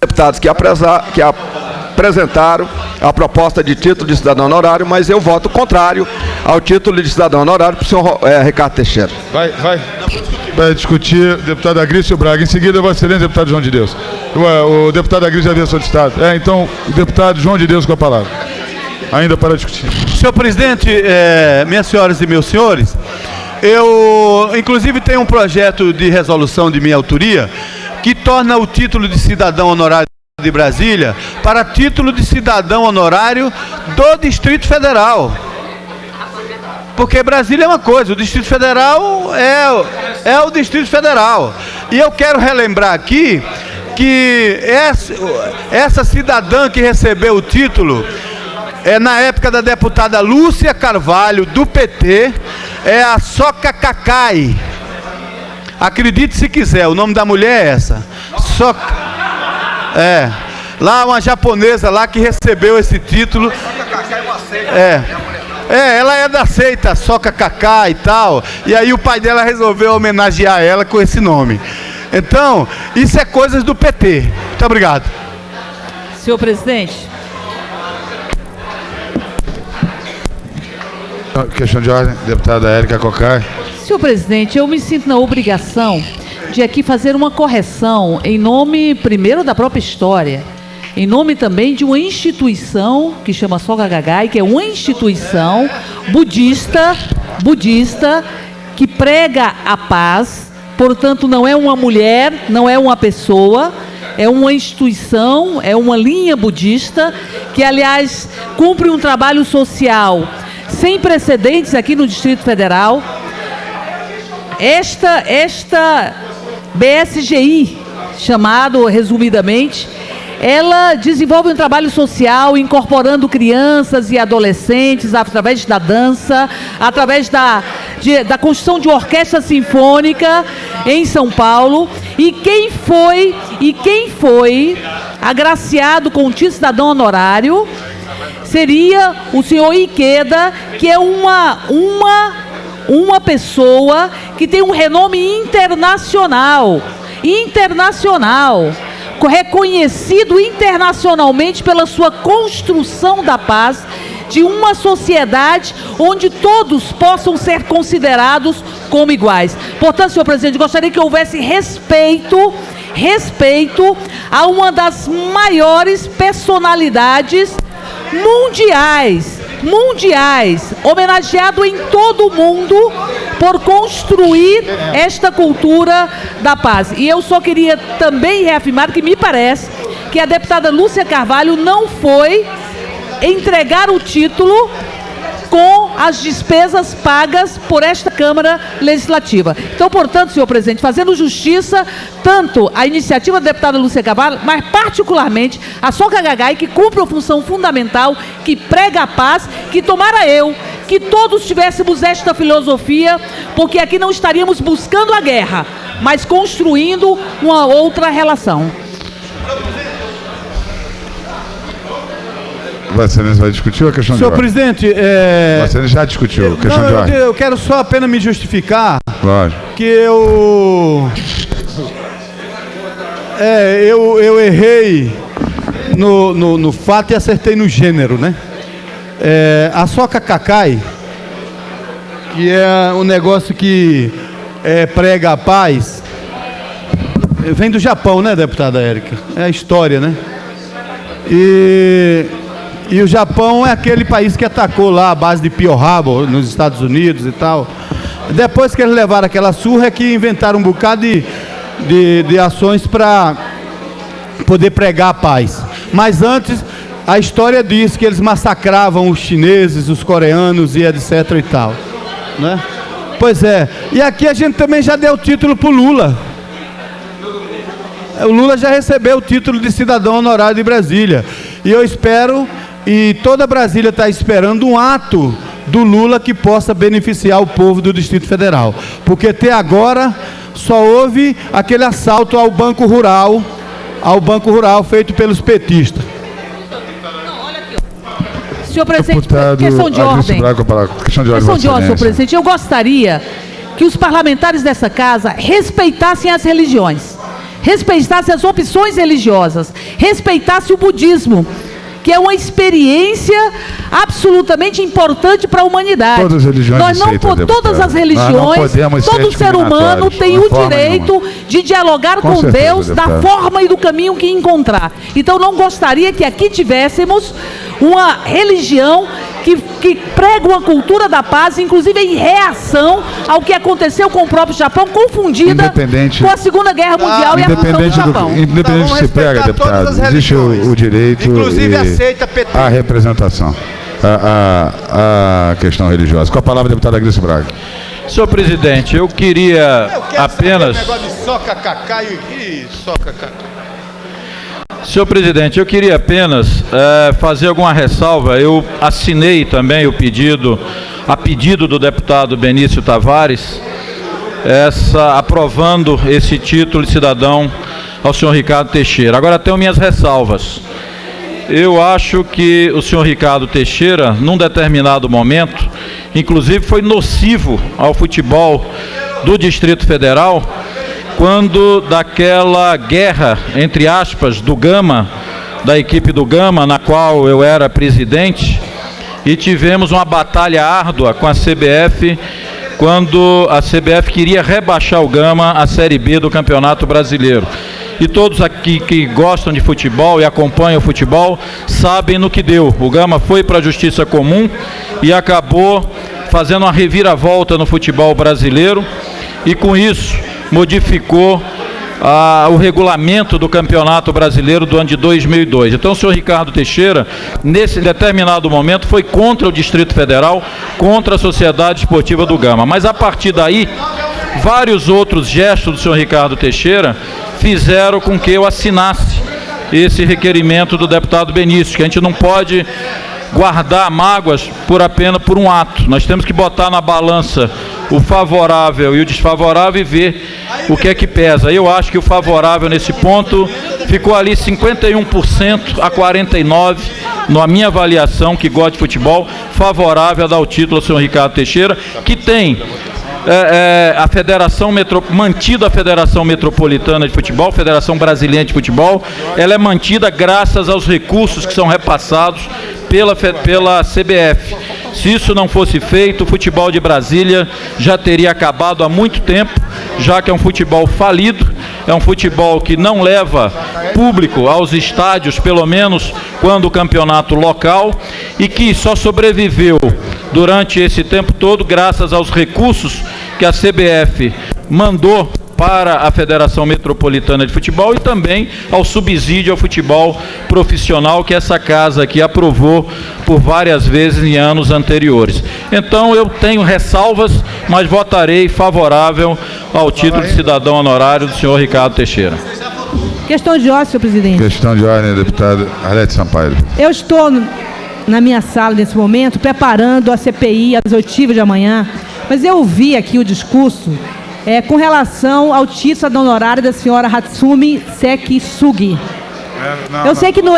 deputados que apresentaram a proposta de título de cidadão honorário, mas eu voto contrário ao título de cidadão honorário para o senhor Ricardo Teixeira. Vai discutir o deputado Agrício Braga. Em seguida, Vossa Excelência, deputado João de Deus. O deputado Agrício já havia solicitado. Então, o deputado João de Deus com a palavra. Ainda para discutir. Senhor presidente, minhas senhoras e meus senhores, eu, inclusive, tenho um projeto de resolução de minha autoria que torna o título de cidadão honorário de Brasília para título de cidadão honorário do Distrito Federal. Porque Brasília é uma coisa, o Distrito Federal é o Distrito Federal. E eu quero relembrar aqui que essa cidadã que recebeu o título, na época da deputada Lúcia Carvalho, do PT, é a Soca Cacai. Acredite se quiser, o nome da mulher é essa. Lá uma japonesa lá que recebeu esse título. Ela é da seita Soca Cacá e tal. E aí o pai dela resolveu homenagear ela com esse nome. Então, isso é coisas do PT. Muito obrigado. Senhor presidente. Questão de ordem, deputada Érica Cocai. Senhor presidente, eu me sinto na obrigação de aqui fazer uma correção em nome, primeiro, da própria história, em nome também de uma instituição que chama Soka Gakkai, que é uma instituição budista que prega a paz, portanto não é uma mulher, não é uma pessoa, é uma instituição, é uma linha budista que, aliás, cumpre um trabalho social sem precedentes aqui no Distrito Federal. Esta BSGI, chamado resumidamente, ela desenvolve um trabalho social incorporando crianças e adolescentes através da dança, através da construção de uma orquestra sinfônica em São Paulo. E quem foi agraciado com o título de cidadão honorário seria o senhor Ikeda, que é uma pessoa que tem um renome internacional, reconhecido internacionalmente pela sua construção da paz, de uma sociedade onde todos possam ser considerados como iguais. Portanto, senhor presidente, gostaria que houvesse respeito a uma das maiores personalidades mundiais, homenageado em todo o mundo por construir esta cultura da paz. E eu só queria também reafirmar que me parece que a deputada Lúcia Carvalho não foi entregar o título com as despesas pagas por esta Câmara Legislativa. Então, portanto, senhor presidente, fazendo justiça tanto à iniciativa da deputada Lúcia Carvalho, mas particularmente a Soka Gakkai, que cumpre uma função fundamental, que prega a paz, que tomara que todos tivéssemos esta filosofia, porque aqui não estaríamos buscando a guerra, mas construindo uma outra relação. Vossa Excelência vai discutir a questão de ordem? Senhor presidente, Vossa Excelência já discutiu a questão de ordem. Eu quero só apenas me justificar. Lógico. Que eu errei no fato e acertei no gênero, né? A Soka Gakkai, que é um negócio que prega a paz, vem do Japão, né, deputada Érica? É a história, né? E o Japão é aquele país que atacou lá a base de Pearl Harbor, nos Estados Unidos e tal. Depois que eles levaram aquela surra, é que inventaram um bocado de ações para poder pregar a paz. Mas antes, a história diz que eles massacravam os chineses, os coreanos e etc e tal, né? Pois é. E aqui a gente também já deu o título para o Lula. O Lula já recebeu o título de cidadão honorário de Brasília. E eu espero, e toda Brasília está esperando um ato do Lula que possa beneficiar o povo do Distrito Federal. Porque até agora só houve aquele assalto ao Banco Rural feito pelos petistas. Senhor presidente, Deputado questão de ordem. Questão de ordem, senhor presidente. Eu gostaria que os parlamentares dessa casa respeitassem as religiões. respeitasse as opções religiosas, respeitasse o budismo, que é uma experiência absolutamente importante para a humanidade. Todas as religiões Nós não, todas as religiões, todo ser humano tem o direito de dialogar com Deus da forma e do caminho que encontrar. Então não gostaria que aqui tivéssemos uma religião que prega uma cultura da paz, inclusive em reação ao que aconteceu com o próprio Japão, confundida com a Segunda Guerra Mundial e a função do Japão. Independente do que se prega, deputado, existe o direito inclusive aceita PT. A representação, a questão religiosa. Com a palavra, deputada Grício Braga. Senhor presidente, eu queria apenas... Senhor presidente, eu queria apenas fazer alguma ressalva. Eu assinei também o pedido, a pedido do deputado Benício Tavares, aprovando esse título de cidadão ao senhor Ricardo Teixeira. Agora tenho minhas ressalvas. Eu acho que o senhor Ricardo Teixeira, num determinado momento, inclusive foi nocivo ao futebol do Distrito Federal, quando daquela guerra, entre aspas, do Gama, da equipe do Gama, na qual eu era presidente, e tivemos uma batalha árdua com a CBF, quando a CBF queria rebaixar o Gama à Série B do Campeonato Brasileiro. E todos aqui que gostam de futebol e acompanham o futebol sabem no que deu. O Gama foi para a Justiça Comum e acabou fazendo uma reviravolta no futebol brasileiro e com isso modificou o regulamento do Campeonato Brasileiro do ano de 2002. Então o senhor Ricardo Teixeira, nesse determinado momento, foi contra o Distrito Federal, contra a Sociedade Esportiva do Gama. Mas a partir daí, vários outros gestos do senhor Ricardo Teixeira fizeram com que eu assinasse esse requerimento do deputado Benício, que a gente não pode guardar mágoas apenas por um ato. Nós temos que botar na balança o favorável e o desfavorável e ver o que é que pesa. Eu acho que o favorável nesse ponto ficou ali 51% a 49%, na minha avaliação, que gosta de futebol, favorável a dar o título ao senhor Ricardo Teixeira, que tem a Federação mantida a Federação Metropolitana de Futebol, Federação Brasileira de Futebol, ela é mantida graças aos recursos que são repassados pela CBF. Se isso não fosse feito, o futebol de Brasília já teria acabado há muito tempo, já que é um futebol falido, é um futebol que não leva público aos estádios, pelo menos quando o campeonato local, e que só sobreviveu durante esse tempo todo graças aos recursos que a CBF mandou para a Federação Metropolitana de Futebol e também ao subsídio ao futebol profissional que essa casa aqui aprovou por várias vezes em anos anteriores. Então eu tenho ressalvas, mas votarei favorável ao título de cidadão honorário do senhor Ricardo Teixeira. Questão de ordem, senhor presidente. Questão de ordem, deputada Arlete Sampaio. Eu estou na minha sala nesse momento preparando a CPI às 8h de amanhã, mas eu ouvi aqui o discurso com relação ao título honorário da senhora Hatsumi Sekisugi. Eu sei que não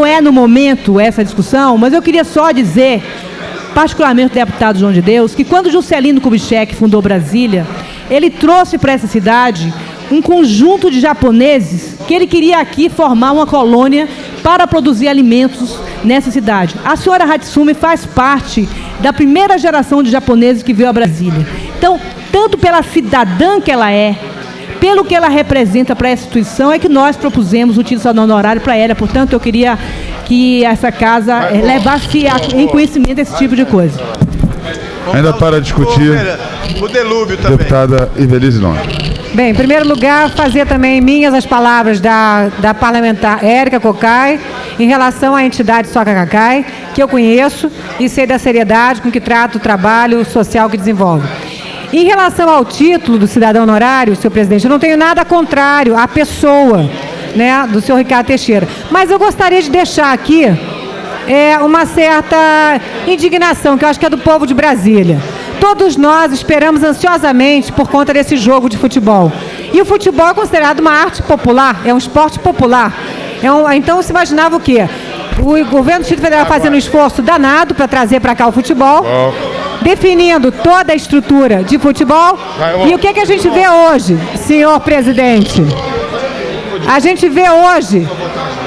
é no momento essa discussão, mas eu queria só dizer, particularmente ao deputado João de Deus, que quando Juscelino Kubitschek fundou Brasília, ele trouxe para essa cidade um conjunto de japoneses que ele queria aqui formar uma colônia para produzir alimentos nessa cidade. A senhora Hatsumi faz parte da primeira geração de japoneses que veio a Brasília. Então, tanto pela cidadã que ela é, pelo que ela representa para essa instituição, é que nós propusemos o título honorário para ela. Portanto, eu queria que essa casa levasse em conhecimento esse tipo de coisa. Ainda para discutir, o delúbio também. Deputada Ivelise Longa. Bem, em primeiro lugar, fazer também minhas as palavras da parlamentar Érica Cocai em relação à entidade Soka Gakkai, que eu conheço e sei da seriedade com que trata o trabalho social que desenvolve. Em relação ao título do cidadão honorário, senhor presidente, eu não tenho nada contrário à pessoa, né, do senhor Ricardo Teixeira, mas eu gostaria de deixar aqui uma certa indignação, que eu acho que é do povo de Brasília. Todos nós esperamos ansiosamente por conta desse jogo de futebol. E o futebol é considerado uma arte popular, é um esporte popular. Então se imaginava o quê? O governo do Distrito Federal fazendo um esforço danado para trazer para cá o futebol, definindo toda a estrutura de futebol. E o que a gente vê hoje, senhor presidente? A gente vê hoje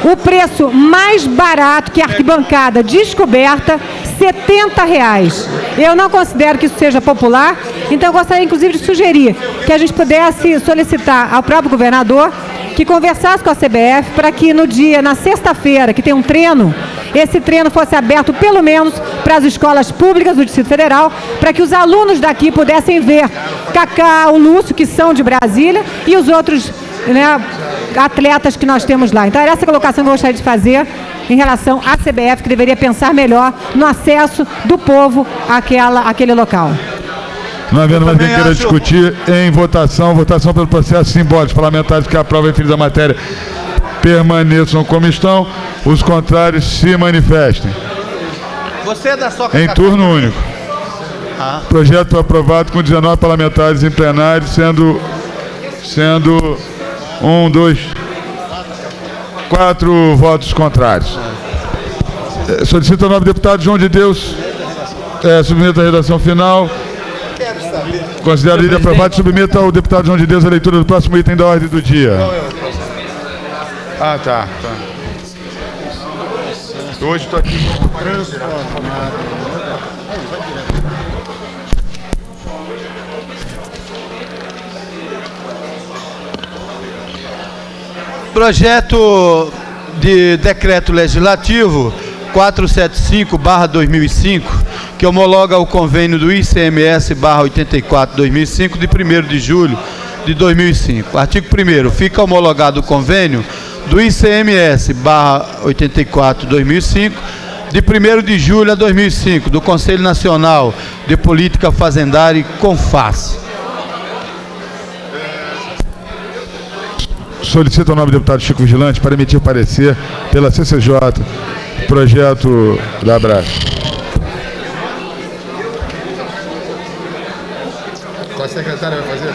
o preço mais barato que a arquibancada descoberta, R$70. Eu não considero que isso seja popular, então eu gostaria inclusive de sugerir que a gente pudesse solicitar ao próprio governador que conversasse com a CBF para que na sexta-feira, que tem um treino, esse treino fosse aberto pelo menos para as escolas públicas do Distrito Federal, para que os alunos daqui pudessem ver Kaká, o Lúcio, que são de Brasília, e os outros, né, atletas que nós temos lá. Então, era essa colocação que eu gostaria de fazer em relação à CBF, que deveria pensar melhor no acesso do povo àquele local. Não havendo mais quem queira discutir, em votação pelo processo simbólico. Os parlamentares que aprovam referidos à matéria permaneçam como estão, os contrários se manifestem. Você é da sua em turno único. Projeto foi aprovado com 19 parlamentares em plenário, sendo 4 votos contrários. Solicito ao nobre deputado João de Deus submeta a redação final. Considero ele aprovado e submeta ao deputado João de Deus a leitura do próximo item da ordem do dia. Tá. Hoje estou aqui transformado. Projeto de decreto legislativo 475/2005, que homologa o convênio do ICMS/84/2005 de 1º de julho de 2005. Artigo 1º. Fica homologado o convênio do ICMS/84/2005 de 1º de julho a 2005 do Conselho Nacional de Política Fazendária e CONFAS. Solicito ao nobre deputado Chico Vigilante para emitir parecer pela CCJ, projeto da Abras. Qual a secretária vai fazer?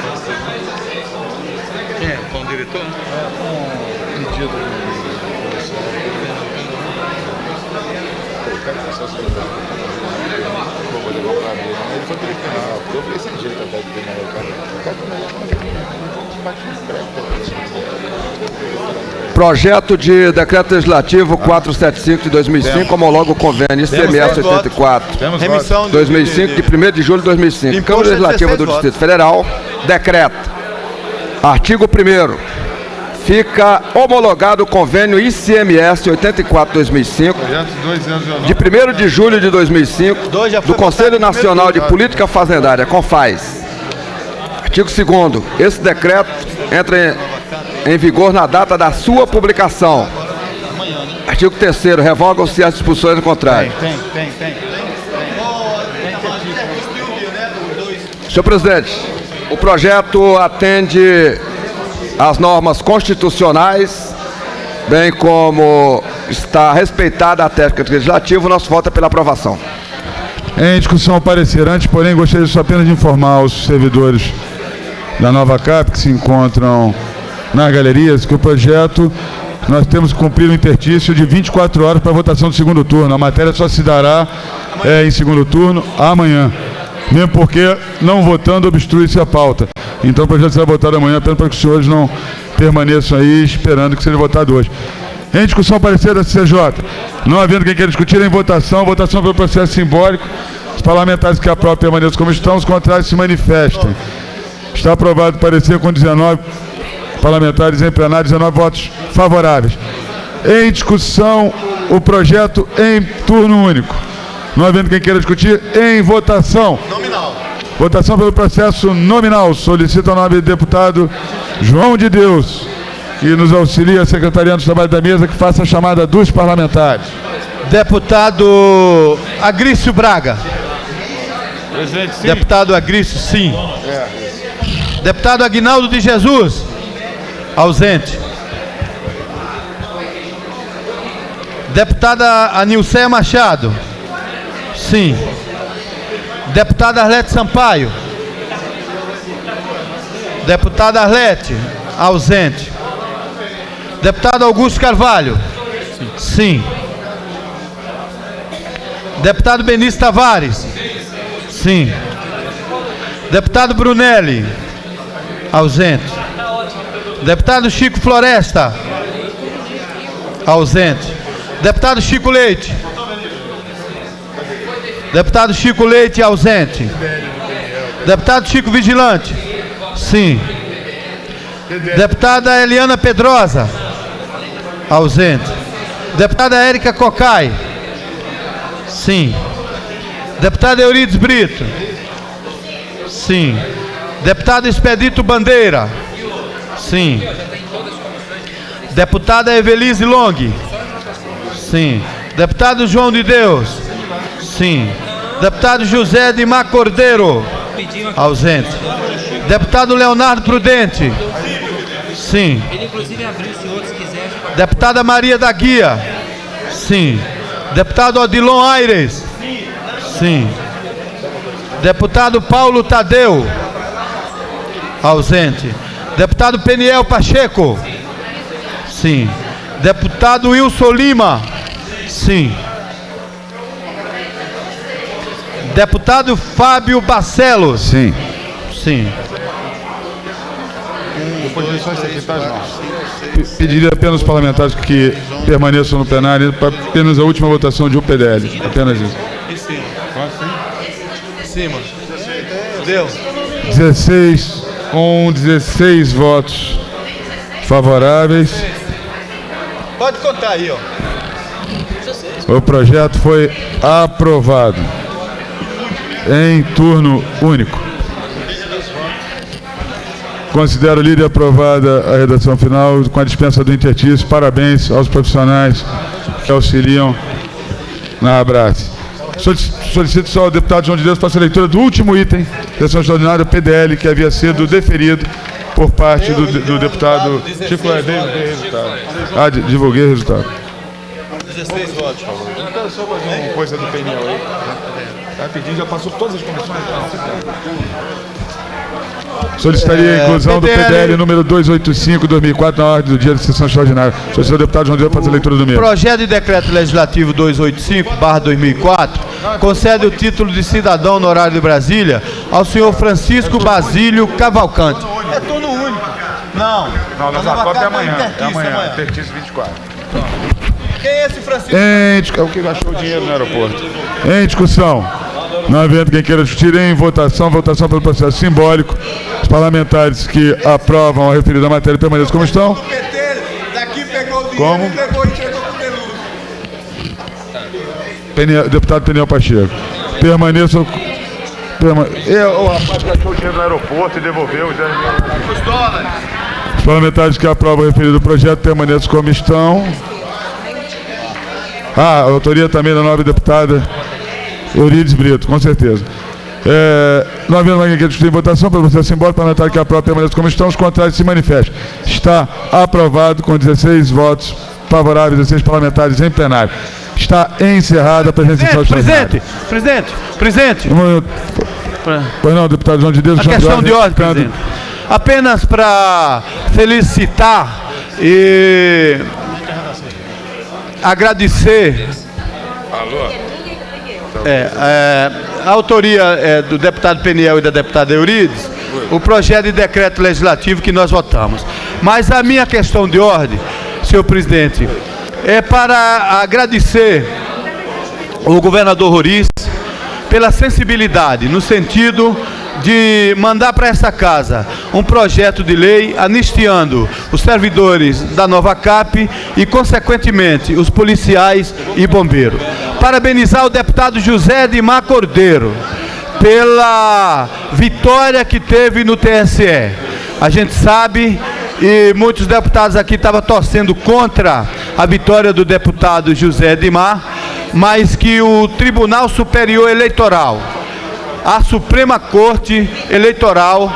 Quem é? Com o diretor? Um pedido. Projeto de decreto legislativo 475 de 2005, homologa o convênio ICMS 84 2005 de 1º de julho de 2005. Câmara Legislativa do Distrito Federal, decreta. Artigo 1º. Fica homologado o convênio ICMS 84/2005 de 1º de julho de 2005 do Conselho Nacional de Política Fazendária, CONFAS. Artigo 2º. Esse decreto entra em vigor na data da sua publicação. Artigo 3º. Revogam-se as disposições contrárias. Senhor presidente, o projeto atende às normas constitucionais, bem como está respeitada a técnica legislativa. O nosso voto é pela aprovação. Em discussão ao parecer, antes, porém, gostaria só apenas de informar os servidores da Nova Cap que se encontram nas galerias que o projeto, nós temos que cumprir um interstício de 24 horas para a votação do segundo turno. A matéria só se dará em segundo turno amanhã, mesmo porque não votando obstrui-se a pauta. Então o projeto será votado amanhã, apenas para que os senhores não permaneçam aí esperando que seja votado hoje. Em discussão ao parecer da CCJ, não havendo quem queira discutir, em votação pelo processo simbólico, os parlamentares que aprovam permaneçam como estão, os contrários se manifestem. Está aprovado o parecer com 19 parlamentares em plenário, 19 votos favoráveis. Em discussão, o projeto em turno único. Não havendo quem queira discutir, em votação. Nominal. Votação pelo processo nominal. Solicito ao nobre deputado João de Deus, que nos auxilia, secretariando do trabalho da mesa, que faça a chamada dos parlamentares. Deputado Agrício Braga. Presente, sim. Deputado Agrício, sim. Deputado Aguinaldo de Jesus. Ausente. Deputada Anilceia Machado. Sim. Deputada Arlete Sampaio. Deputada Arlete. Ausente. Deputado Augusto Carvalho. Sim. Deputado Benício Tavares. Sim. Deputado Brunelli. Ausente. Deputado Chico Floresta. Ausente. Deputado Chico Leite. Deputado Chico Leite, ausente. Deputado Chico Vigilante. Sim. Deputada Eliana Pedrosa. Ausente. Deputada Érica Cocai. Sim. Deputado Eurides Brito. Sim. Deputado Expedito Bandeira. Sim. Deputada Evelise Long. Sim. Deputado João de Deus. Sim. Deputado José de Má Cordeiro. Ausente. Deputado Leonardo Prudente. Sim. Deputada Maria da Guia. Sim. Deputado Odilon Aires. Sim. Deputado Paulo Tadeu. Ausente. Deputado Peniel Pacheco. Sim. Deputado Wilson Lima. Sim. Deputado Fábio Barcelos. Sim. Sim. Pediria apenas aos parlamentares que permaneçam no plenário para apenas a última votação de um PDL. Apenas isso. Em cima. Em cima. Deu. 16 com 16 votos favoráveis. Pode contar aí, ó. O projeto foi aprovado em turno único. Considero lida e aprovada a redação final com a dispensa do intertício. Parabéns aos profissionais que auxiliam na Abrace. Solicito só ao deputado João de Deus faça a leitura do último item, sessão extraordinária PDL, que havia sido deferido por parte do deputado Chico. Divulguei o resultado. 16 votos, por favor. Eu quero só fazer uma coisa do PNL aí. Rapidinho, já passou todas as comissões. Solicitaria a inclusão do PDL número 285/2004 na ordem do dia de sessão extraordinária. Solicito ao deputado João de Deus fazer a leitura do mesmo. Projeto de Decreto Legislativo 285/2004 concede o título de cidadão honorário de Brasília ao senhor Francisco Basílio Cavalcante. É turno único. Não, mas a cópia é amanhã. É amanhã, intertício 24. Quem é esse Francisco? É o que gastou o dinheiro no aeroporto. Em discussão. Não havendo quem queira discutir, em votação pelo processo simbólico. Os parlamentares que aprovam a referida matéria permaneçam como estão. Daqui pegou o dinheiro. Como? Pegou e entregou pro Delúcio. Deputado Peniel Pacheco. Permaneçam. O rapaz gastou o dinheiro no aeroporto e devolveu os 10 mil. Os dólares. Os parlamentares que aprovam o referido projeto permaneçam como estão. A autoria também da nova deputada Eurides Brito, com certeza. Não havendo mais ninguém discutir em votação, pelo processo simbólico, parlamentar que aprova permanece como estão, os contrários se manifestam. Está aprovado com 16 votos favoráveis, 16 parlamentares em plenário. Está encerrada a presença extraordinária. Presidente. Pois não, deputado João de Deus. A questão de ordem, presidente. Apenas para felicitar e agradecer. A autoria do deputado Peniel e da deputada Eurides, o projeto de decreto legislativo que nós votamos. Mas a minha questão de ordem, senhor presidente, é para agradecer o governador Roriz pela sensibilidade, no sentido de mandar para essa casa um projeto de lei anistiando os servidores da Nova CAP e, consequentemente, os policiais e bombeiros. Parabenizar o deputado José de Má Cordeiro pela vitória que teve no TSE. A gente sabe, e muitos deputados aqui estavam torcendo contra a vitória do deputado José de Má, mas que o Tribunal Superior Eleitoral, a Suprema Corte Eleitoral,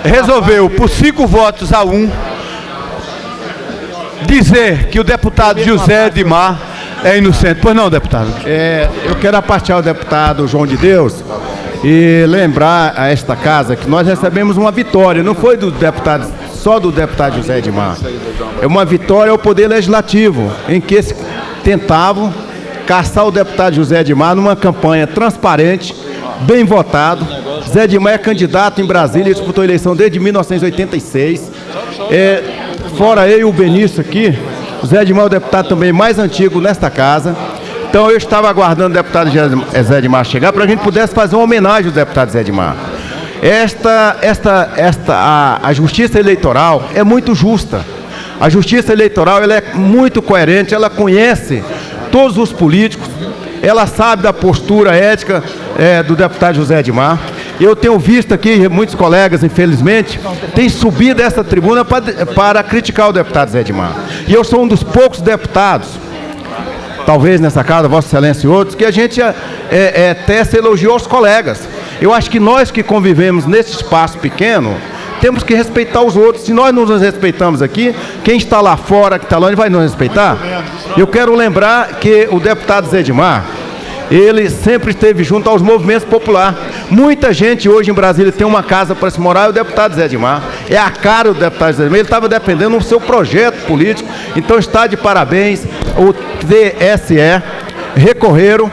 resolveu, por 5 votos a 1, dizer que o deputado José de Má é inocente. Pois não, deputado? Eu quero apartear o deputado João de Deus e lembrar a esta casa que nós recebemos uma vitória, não foi do deputado, só do deputado José de Má. É uma vitória ao Poder Legislativo, em que tentavam caçar o deputado José de Má numa campanha transparente, bem votado. Zé de Má é candidato em Brasília, disputou a eleição desde 1986. fora eu e o Benício aqui, o Zé Edmar é o deputado também mais antigo nesta casa. Então eu estava aguardando o deputado Zé Edmar chegar para a gente pudesse fazer uma homenagem ao deputado Zé Edmar. A justiça eleitoral é muito justa. A justiça eleitoral ela é muito coerente, ela conhece todos os políticos, ela sabe da postura ética do deputado José Edmar. Eu tenho visto aqui, muitos colegas, infelizmente, têm subido essa tribuna para criticar o deputado Zé Edmar. E eu sou um dos poucos deputados, talvez nessa casa, Vossa Excelência e outros, que a gente testa elogiou aos colegas. Eu acho que nós que convivemos nesse espaço pequeno, temos que respeitar os outros. Se nós não nos respeitamos aqui, quem está lá fora, que está lá, ele vai nos respeitar? Eu quero lembrar que o deputado Zé Edmar, ele sempre esteve junto aos movimentos populares. Muita gente hoje em Brasília tem uma casa para se morar, é o deputado Zé Edmar. É a cara do deputado Zé Edmar. Ele estava defendendo o seu projeto político. Então está de parabéns. O TSE recorreram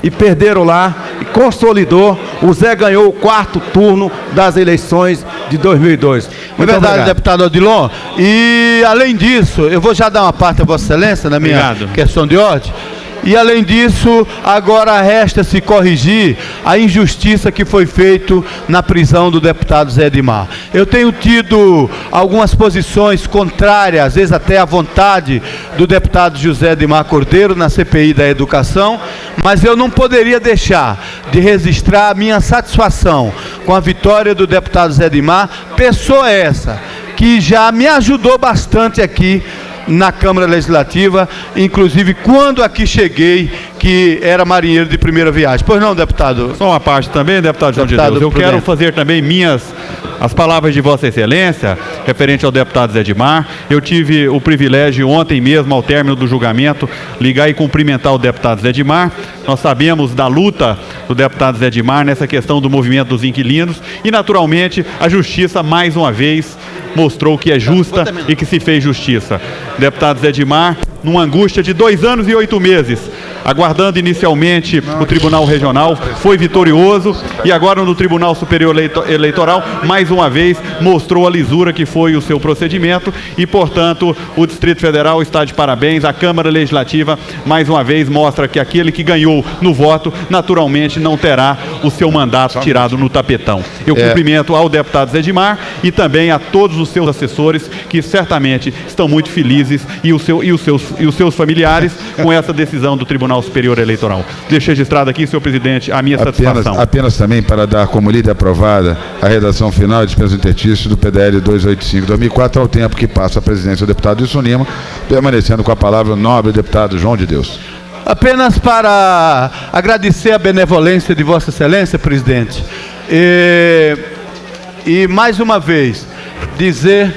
e perderam lá, e consolidou. O Zé ganhou o 4º turno das eleições de 2002. É verdade, obrigado, deputado Odilon. E, além disso, eu vou já dar uma parte a Vossa Excelência na minha questão de ordem. E, além disso, agora resta-se corrigir a injustiça que foi feita na prisão do deputado Zé Edmar. Eu tenho tido algumas posições contrárias, às vezes até à vontade do deputado José Edmar Cordeiro na CPI da Educação, mas eu não poderia deixar de registrar a minha satisfação com a vitória do deputado Zé Edmar, pessoa essa que já me ajudou bastante aqui na Câmara Legislativa, inclusive quando aqui cheguei, que era marinheiro de primeira viagem. Pois não, deputado? Só uma parte também, deputado João de Deus. Eu quero fazer também as palavras de Vossa Excelência, referente ao deputado Zé Edmar. Eu tive o privilégio ontem mesmo, ao término do julgamento, ligar e cumprimentar o deputado Zé Edmar. Nós sabemos da luta do deputado Zé Edmar nessa questão do movimento dos inquilinos e, naturalmente, a justiça, mais uma vez, mostrou que é justa e que se fez justiça. Deputado Zé Edmar, numa angústia de 2 anos e 8 meses, aguardando inicialmente o Tribunal Regional, foi vitorioso e agora no Tribunal Superior Eleitoral, mais uma vez, mostrou a lisura que foi o seu procedimento e, portanto, o Distrito Federal está de parabéns. A Câmara Legislativa, mais uma vez, mostra que aquele que ganhou no voto, naturalmente, não terá o seu mandato tirado no tapetão. Eu cumprimento ao deputado Zé Edmar e também a todos os seus assessores, que certamente estão muito felizes, e os seus familiares, com essa decisão do Tribunal Superior Eleitoral. Deixo registrado aqui, senhor presidente, a minha satisfação. Apenas também para dar como lida aprovada a redação final e dispensa interstício do PDL 285/2004, ao tempo que passa a presidência do deputado Wilson Lima, permanecendo com a palavra o nobre deputado João de Deus. Apenas para agradecer a benevolência de Vossa Excelência, presidente, e mais uma vez dizer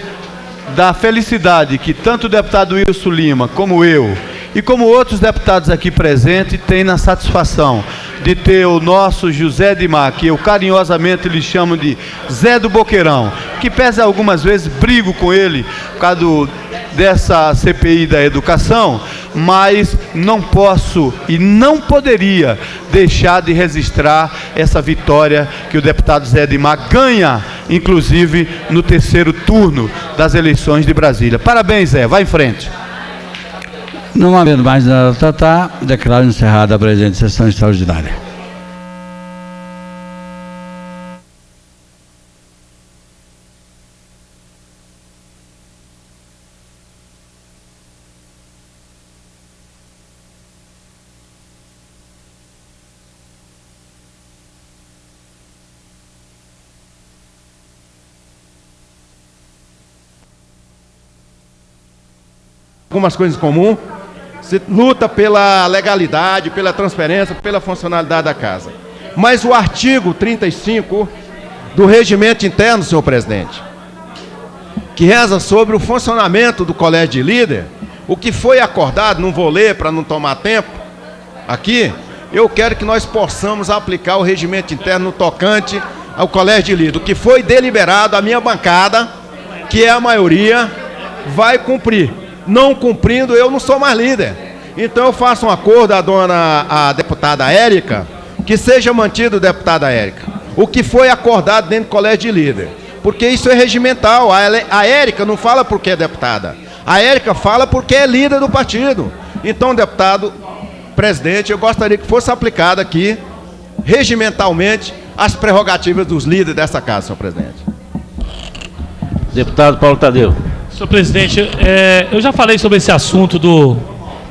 da felicidade que tanto o deputado Wilson Lima como eu e como outros deputados aqui presentes têm na satisfação de ter o nosso José Edmar, que eu carinhosamente lhe chamo de Zé do Boqueirão, que pese algumas vezes brigo com ele por causa dessa CPI da educação, mas não posso e não poderia deixar de registrar essa vitória que o deputado Zé Edmar ganha, inclusive no 3º turno das eleições de Brasília. Parabéns, Zé, vai em frente. Não havendo mais nada a tratar, declaro encerrada a presente sessão extraordinária. Algumas coisas em comum. Se luta pela legalidade, pela transparência, pela funcionalidade da casa. Mas o artigo 35 do regimento interno, senhor presidente, que reza sobre o funcionamento do colégio de líder, o que foi acordado, não vou ler para não tomar tempo aqui, eu quero que nós possamos aplicar o regimento interno no tocante ao colégio de líder. O que foi deliberado, a minha bancada, que é a maioria, vai cumprir. Não cumprindo, eu não sou mais líder. Então eu faço um acordo a deputada Érica, que seja mantido, deputada Érica, o que foi acordado dentro do colégio de líder. porque isso é regimental. A Érica não fala porque é deputada. A Érica fala porque é líder do partido. Então, deputado, presidente, eu gostaria que fosse aplicada aqui, regimentalmente, as prerrogativas dos líderes dessa casa, senhor presidente. Deputado Paulo Tadeu. Senhor presidente, eu já falei sobre esse assunto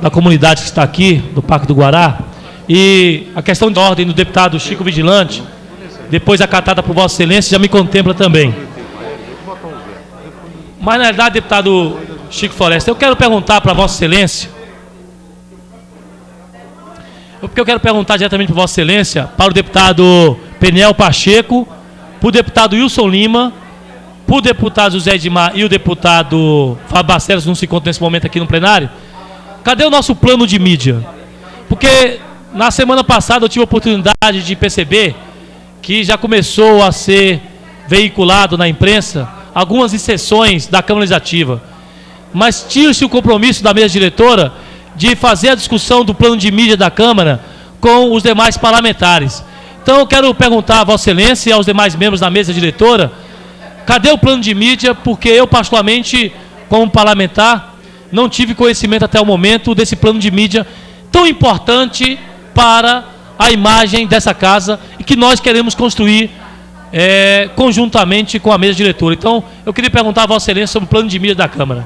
da comunidade que está aqui, do Parque do Guará, e a questão de ordem do deputado Chico Vigilante, depois acatada por Vossa Excelência, já me contempla também. Mas, na verdade, deputado Chico Floresta, eu quero perguntar para Vossa Excelência, porque eu quero perguntar diretamente para Vossa Excelência, para o deputado Peniel Pacheco, para o deputado Wilson Lima, para o deputado José Edmar e o deputado Fábio Barcelos, que não se encontra nesse momento aqui no plenário, cadê o nosso plano de mídia? Porque na semana passada eu tive a oportunidade de perceber que já começou a ser veiculado na imprensa algumas exceções da Câmara Legislativa, mas tira-se o compromisso da mesa diretora de fazer a discussão do plano de mídia da Câmara com os demais parlamentares. Então eu quero perguntar a Vossa Excelência e aos demais membros da mesa diretora, cadê o plano de mídia? Porque eu, particularmente, como parlamentar, não tive conhecimento até o momento desse plano de mídia tão importante para a imagem dessa casa e que nós queremos construir conjuntamente com a mesa diretora. Então, eu queria perguntar a Vossa Excelência sobre o plano de mídia da Câmara.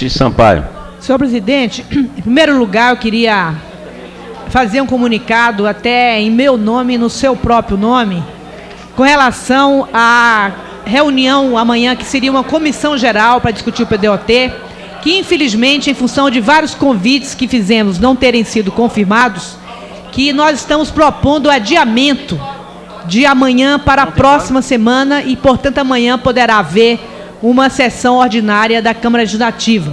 Sampaio. Senhor presidente, em primeiro lugar, eu queria fazer um comunicado até em meu nome e no seu próprio nome, com relação à reunião amanhã, que seria uma comissão geral para discutir o PDOT, que infelizmente, em função de vários convites que fizemos não terem sido confirmados, que nós estamos propondo adiamento de amanhã para a próxima semana e, portanto, amanhã poderá haver uma sessão ordinária da Câmara Legislativa.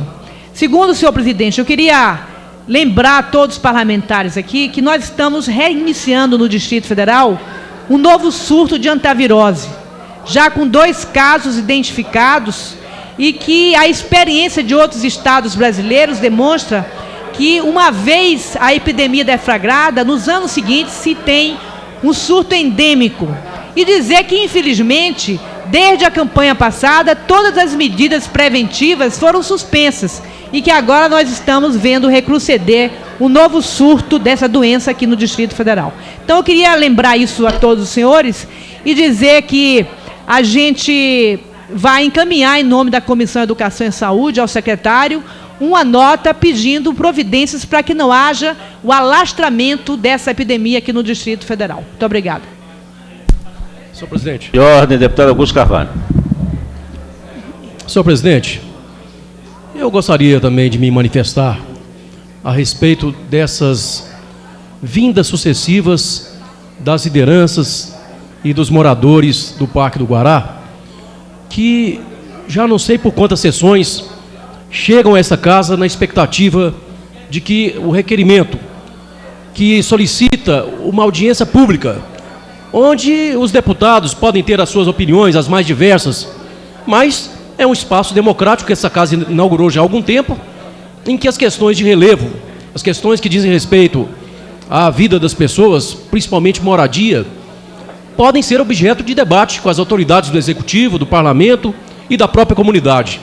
Segundo o senhor presidente, eu queria lembrar a todos os parlamentares aqui que nós estamos reiniciando no Distrito Federal um novo surto de antavirose, já com 2 casos identificados, e que a experiência de outros estados brasileiros demonstra que, uma vez a epidemia deflagrada, nos anos seguintes se tem um surto endêmico. E dizer que, infelizmente, desde a campanha passada, todas as medidas preventivas foram suspensas e que agora nós estamos vendo recrudescer um novo surto dessa doença aqui no Distrito Federal. Então, eu queria lembrar isso a todos os senhores e dizer que a gente vai encaminhar, em nome da Comissão de Educação e Saúde, ao secretário, uma nota pedindo providências para que não haja o alastramento dessa epidemia aqui no Distrito Federal. Muito obrigada. Senhor presidente. De ordem, deputado Augusto Carvalho. Senhor presidente, eu gostaria também de me manifestar a respeito dessas vindas sucessivas das lideranças e dos moradores do Parque do Guará, que já não sei por quantas sessões chegam a essa casa na expectativa de que o requerimento que solicita uma audiência pública, onde os deputados podem ter as suas opiniões, as mais diversas, mas é um espaço democrático que essa casa inaugurou já há algum tempo, em que as questões de relevo, as questões que dizem respeito à vida das pessoas, principalmente moradia, podem ser objeto de debate com as autoridades do Executivo, do Parlamento e da própria comunidade.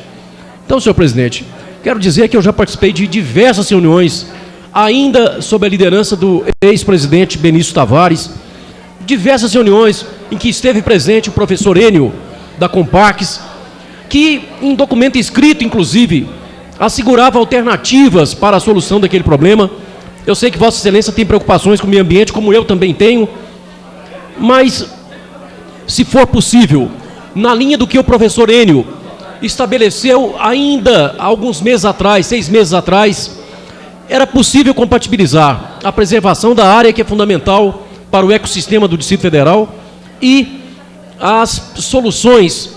Então, senhor presidente, quero dizer que eu já participei de diversas reuniões, ainda sob a liderança do ex-presidente Benício Tavares, diversas reuniões em que esteve presente o professor Enio, da Compax, que, em documento escrito, inclusive, assegurava alternativas para a solução daquele problema. Eu sei que Vossa Excelência tem preocupações com o meio ambiente, como eu também tenho, mas, se for possível, na linha do que o professor Enio estabeleceu ainda há alguns meses atrás, 6 meses atrás, era possível compatibilizar a preservação da área, que é fundamental para o ecossistema do Distrito Federal, e as soluções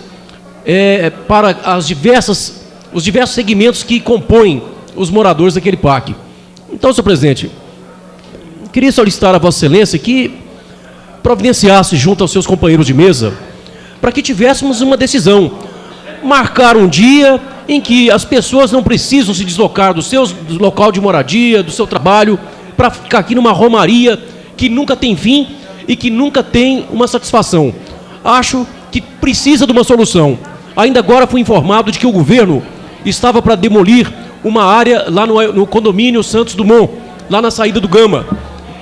para os diversos segmentos que compõem os moradores daquele parque. Então, senhor presidente, queria solicitar a Vossa Excelência que providenciasse junto aos seus companheiros de mesa para que tivéssemos uma decisão, marcar um dia em que as pessoas não precisam se deslocar do local de moradia, do seu trabalho, para ficar aqui numa romaria que nunca tem fim e que nunca tem uma satisfação. Acho que precisa de uma solução. Ainda agora fui informado de que o governo estava para demolir uma área lá no condomínio Santos Dumont, lá na saída do Gama,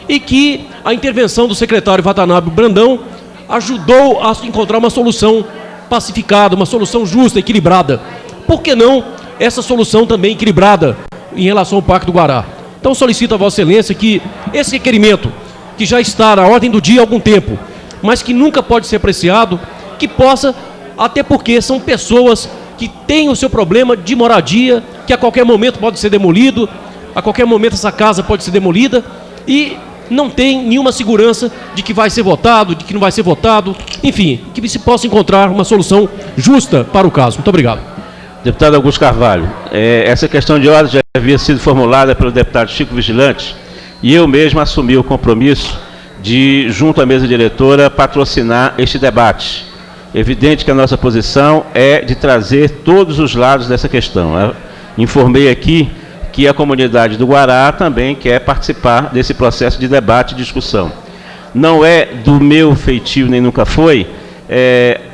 e que a intervenção do secretário Watanabe Brandão ajudou a encontrar uma solução pacificada, uma solução justa, equilibrada. Por que não essa solução também equilibrada em relação ao Parque do Guará? Então solicito a Vossa Excelência que esse requerimento, que já está na ordem do dia há algum tempo, mas que nunca pode ser apreciado, que possa, até porque são pessoas que têm o seu problema de moradia, que a qualquer momento pode ser demolido, a qualquer momento essa casa pode ser demolida, e não tem nenhuma segurança de que vai ser votado, de que não vai ser votado, enfim, que se possa encontrar uma solução justa para o caso. Muito obrigado. Deputado Augusto Carvalho, essa questão de ordem já havia sido formulada pelo deputado Chico Vigilante, e eu mesmo assumi o compromisso de, junto à mesa diretora, patrocinar este debate. Evidente que a nossa posição é de trazer todos os lados dessa questão. Eu informei aqui que a comunidade do Guará também quer participar desse processo de debate e discussão. Não é do meu feitio, nem nunca foi,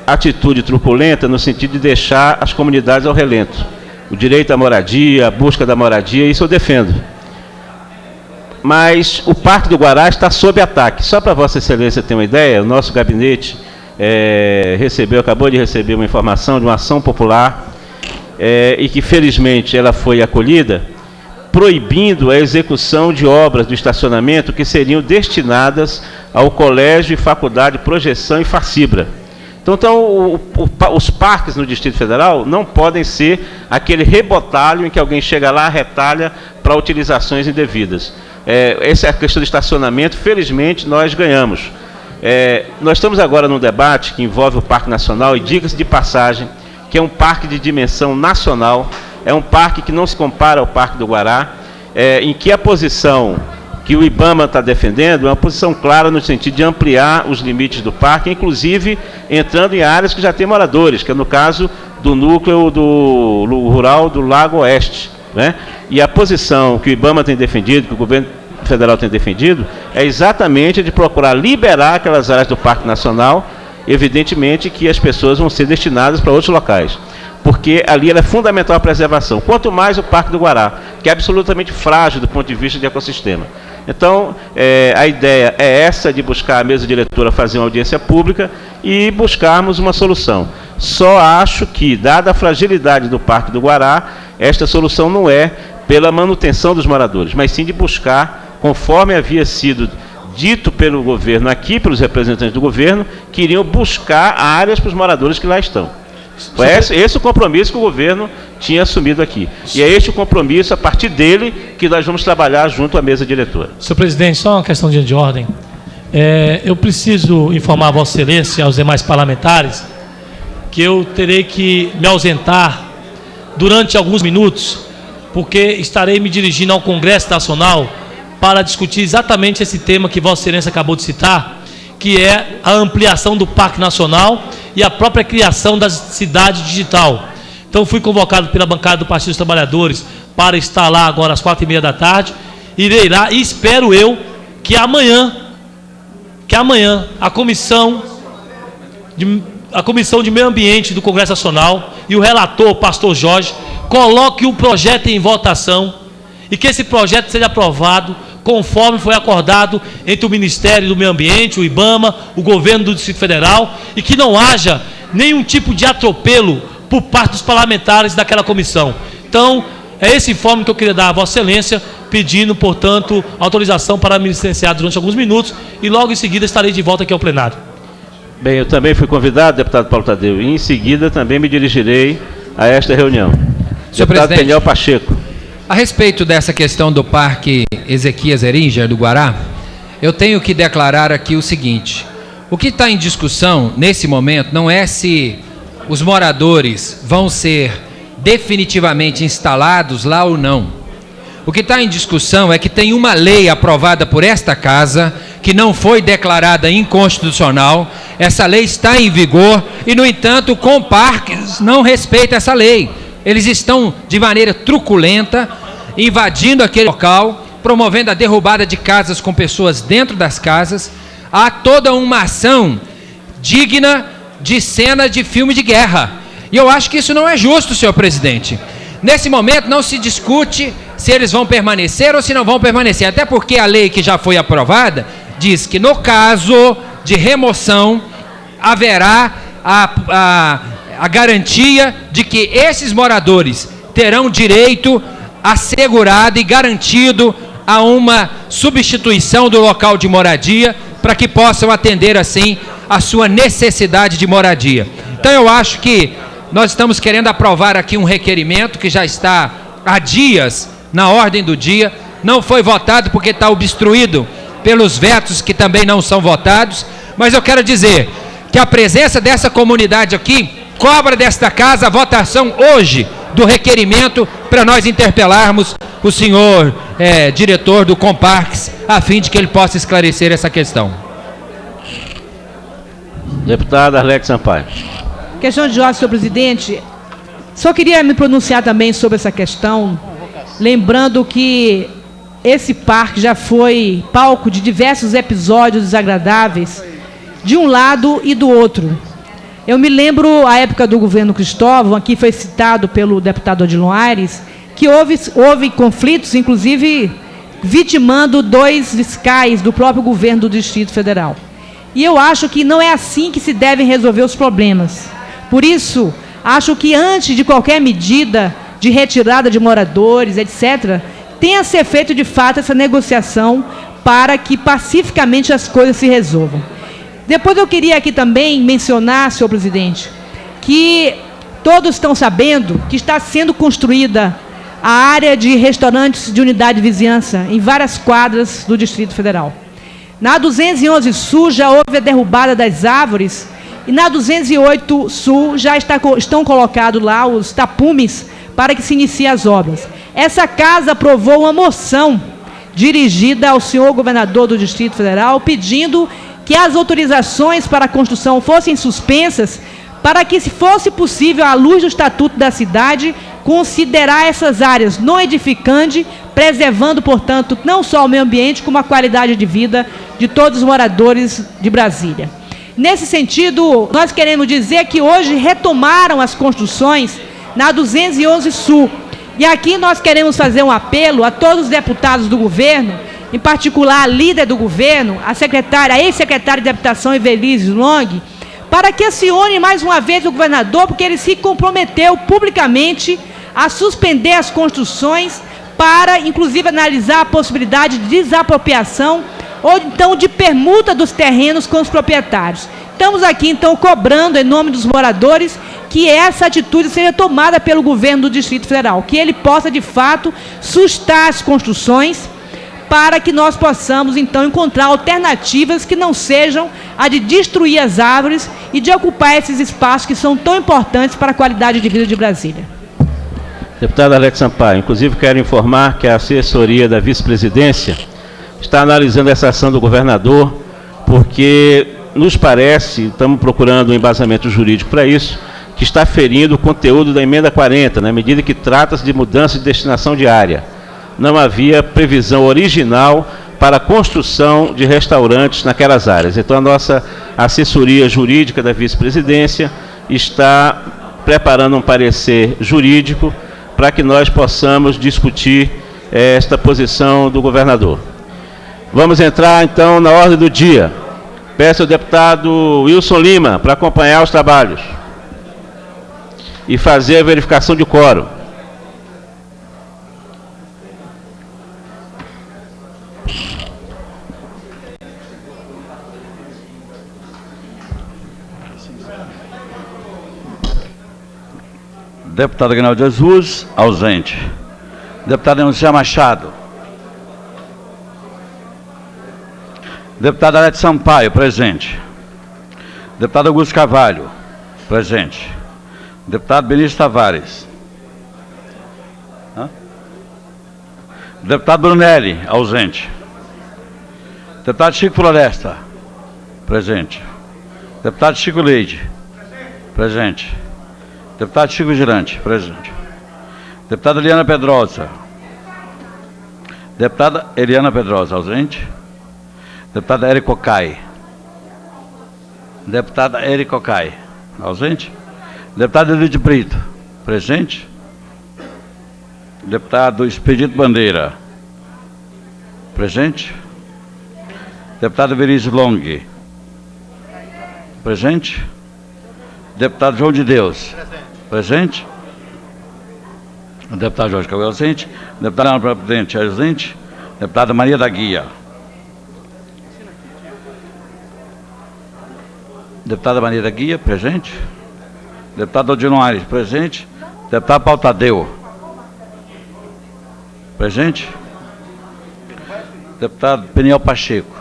atitude truculenta no sentido de deixar as comunidades ao relento. O direito à moradia, a busca da moradia, isso eu defendo. Mas o Parque do Guará está sob ataque. Só para Vossa Excelência ter uma ideia, o nosso gabinete acabou de receber uma informação de uma ação popular e que felizmente ela foi acolhida, proibindo a execução de obras do estacionamento que seriam destinadas ao Colégio e Faculdade Projeção e Farcibra. Então os parques no Distrito Federal não podem ser aquele rebotalho em que alguém chega lá, retalha para utilizações indevidas. Essa é a questão do estacionamento, felizmente nós ganhamos. Nós estamos agora num debate que envolve o Parque Nacional, e diga-se de passagem, que é um parque de dimensão nacional, é um parque que não se compara ao Parque do Guará, em que a posição que o IBAMA está defendendo é uma posição clara no sentido de ampliar os limites do parque, inclusive entrando em áreas que já têm moradores, que é no caso do núcleo rural do Lago Oeste, né? E a posição que o IBAMA tem defendido, que o governo federal tem defendido, é exatamente de procurar liberar aquelas áreas do Parque Nacional, evidentemente que as pessoas vão ser destinadas para outros locais, porque ali ela é fundamental a preservação, quanto mais o Parque do Guará, que é absolutamente frágil do ponto de vista de ecossistema. Então, a ideia é essa, de buscar a mesa diretora fazer uma audiência pública e buscarmos uma solução. Só acho que, dada a fragilidade do Parque do Guará, esta solução não é pela manutenção dos moradores, mas sim de buscar, conforme havia sido dito pelo governo aqui, pelos representantes do governo, que iriam buscar áreas para os moradores que lá estão. Esse é o compromisso que o governo tinha assumido aqui. E é este o compromisso, a partir dele, que nós vamos trabalhar junto à mesa diretora. Senhor presidente, só uma questão de ordem. Eu preciso informar a Vossa Excelência e aos demais parlamentares que eu terei que me ausentar durante alguns minutos, porque estarei me dirigindo ao Congresso Nacional para discutir exatamente esse tema que Vossa Excelência acabou de citar, que é a ampliação do Parque Nacional e a própria criação da cidade digital. Então fui convocado pela bancada do Partido dos Trabalhadores para estar lá agora às 4h30 da tarde, irei lá e espero eu que amanhã a Comissão de Meio Ambiente do Congresso Nacional e o relator, o pastor Jorge, coloque o projeto em votação e que esse projeto seja aprovado conforme foi acordado entre o Ministério do Meio Ambiente, o IBAMA, o governo do Distrito Federal, e que não haja nenhum tipo de atropelo por parte dos parlamentares daquela comissão. Então, é esse informe que eu queria dar a Vossa Excelência, pedindo, portanto, autorização para me licenciar durante alguns minutos, e logo em seguida estarei de volta aqui ao plenário. Bem, eu também fui convidado, deputado Paulo Tadeu, e em seguida também me dirigirei a esta reunião. Senhor deputado presidente, Peniel Pacheco. A respeito dessa questão do Parque Ezequias Eringer do Guará, eu tenho que declarar aqui o seguinte: o que está em discussão nesse momento não é se os moradores vão ser definitivamente instalados lá ou não. O que está em discussão é que tem uma lei aprovada por esta casa que não foi declarada inconstitucional. Essa lei está em vigor e, no entanto, o Comparques não respeita essa lei. Eles estão, de maneira truculenta, invadindo aquele local, promovendo a derrubada de casas com pessoas dentro das casas, há toda uma ação digna de cena de filme de guerra. E eu acho que isso não é justo, senhor presidente. Nesse momento não se discute se eles vão permanecer ou se não vão permanecer, até porque a lei que já foi aprovada diz que no caso de remoção haverá a garantia de que esses moradores terão direito assegurado e garantido a uma substituição do local de moradia para que possam atender assim a sua necessidade de moradia. Então eu acho que nós estamos querendo aprovar aqui um requerimento que já está há dias na ordem do dia, não foi votado porque está obstruído pelos vetos que também não são votados, mas eu quero dizer que a presença dessa comunidade aqui cobra desta casa a votação hoje do requerimento para nós interpelarmos o senhor diretor do Comparques, a fim de que ele possa esclarecer essa questão. Deputada Arlete Sampaio. Questão de ordem, senhor presidente. Só queria me pronunciar também sobre essa questão, lembrando que esse parque já foi palco de diversos episódios desagradáveis, de um lado e do outro. Eu me lembro a época do governo Cristóvão, aqui foi citado pelo deputado Odilon Aires, que houve conflitos, inclusive vitimando 2 fiscais do próprio governo do Distrito Federal. E eu acho que não é assim que se devem resolver os problemas. Por isso, acho que antes de qualquer medida de retirada de moradores, etc., tenha a ser feito de fato essa negociação para que pacificamente as coisas se resolvam. Depois eu queria aqui também mencionar, senhor presidente, que todos estão sabendo que está sendo construída a área de restaurantes de unidade de vizinhança em várias quadras do Distrito Federal. Na 211 Sul já houve a derrubada das árvores e na 208 Sul já estão colocados lá os tapumes para que se iniciem as obras. Essa casa aprovou uma moção dirigida ao senhor governador do Distrito Federal pedindo que as autorizações para a construção fossem suspensas para que, se fosse possível, à luz do Estatuto da Cidade, considerar essas áreas não edificantes, preservando, portanto, não só o meio ambiente, como a qualidade de vida de todos os moradores de Brasília. Nesse sentido, nós queremos dizer que hoje retomaram as construções na 211 Sul. E aqui nós queremos fazer um apelo a todos os deputados do governo, em particular a líder do governo, a ex-secretária de Habitação, Evelise Long, para que acione mais uma vez o governador, porque ele se comprometeu publicamente a suspender as construções para, inclusive, analisar a possibilidade de desapropriação ou, então, de permuta dos terrenos com os proprietários. Estamos aqui, então, cobrando, em nome dos moradores, que essa atitude seja tomada pelo governo do Distrito Federal, que ele possa, de fato, sustar as construções para que nós possamos, então, encontrar alternativas que não sejam a de destruir as árvores e de ocupar esses espaços que são tão importantes para a qualidade de vida de Brasília. Deputada Arlete Sampaio, inclusive quero informar que a assessoria da vice-presidência está analisando essa ação do governador, porque nos parece, estamos procurando um embasamento jurídico para isso, que está ferindo o conteúdo da emenda 40, na medida que trata-se de mudança de destinação de área. Não havia previsão original para a construção de restaurantes naquelas áreas. Então, a nossa assessoria jurídica da vice-presidência está preparando um parecer jurídico para que nós possamos discutir esta posição do governador. Vamos entrar, então, na ordem do dia. Peço ao deputado Wilson Lima para acompanhar os trabalhos e fazer a verificação de quórum. Deputado Aguinaldo Jesus, ausente. Deputado Enunciar Machado. Deputada Arlete Sampaio, presente. Deputado Augusto Carvalho, presente. Deputado Benício Tavares. Deputado Brunelli, ausente. Deputado Chico Floresta, presente. Deputado Chico Leide, presente. Deputado Chico Girante, presente. Deputada Eliana Pedrosa. Deputada Eliana Pedrosa, ausente. Deputada Érica Cocai, Deputada Érica Cocai. Ausente. Deputado Elide Brito. Presente. Deputado Expedito Bandeira. Presente. Deputado Vinícius Long. Presente. Deputado João de Deus. Presente. Deputado Jorge Cauê ausente. Deputada Ana Presidente ausente. Deputada Maria da Guia. Deputada Maria da Guia, presente. Deputado Odino Aires, presente. Deputado Paulo Tadeu. Presente. Deputado Peniel Pacheco.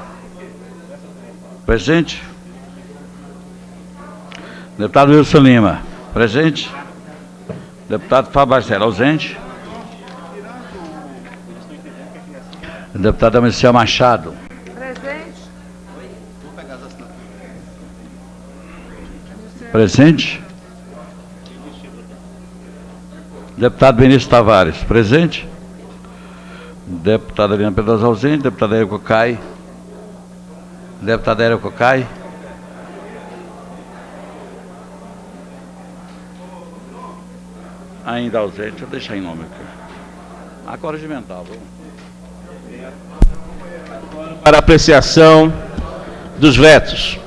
Presente. Deputado Wilson Lima. Presente. Deputado Fábio Barcelos, ausente. Deputada Michel Machado. Presente. Deputado Benício Tavares, presente. Deputada Helena Pedrosa, ausente. Deputada Érica Cocai. Deputada Érica Cocai. Ainda ausente, deixa eu deixar em nome aqui. Agora regimental. Para apreciação dos vetos.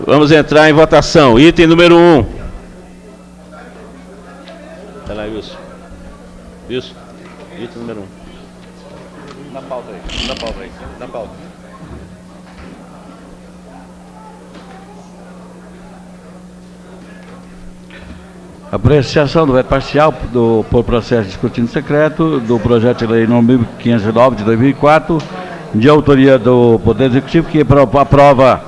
Vamos entrar em votação. Item número 1. Vai lá, Wilson. Wilson. Item número 1. Na pauta aí. Na pauta aí. Na pauta. Apreciação do veto parcial por processo de escrutínio secreto do projeto de lei número 1509 de 2004, de autoria do Poder Executivo, que aprova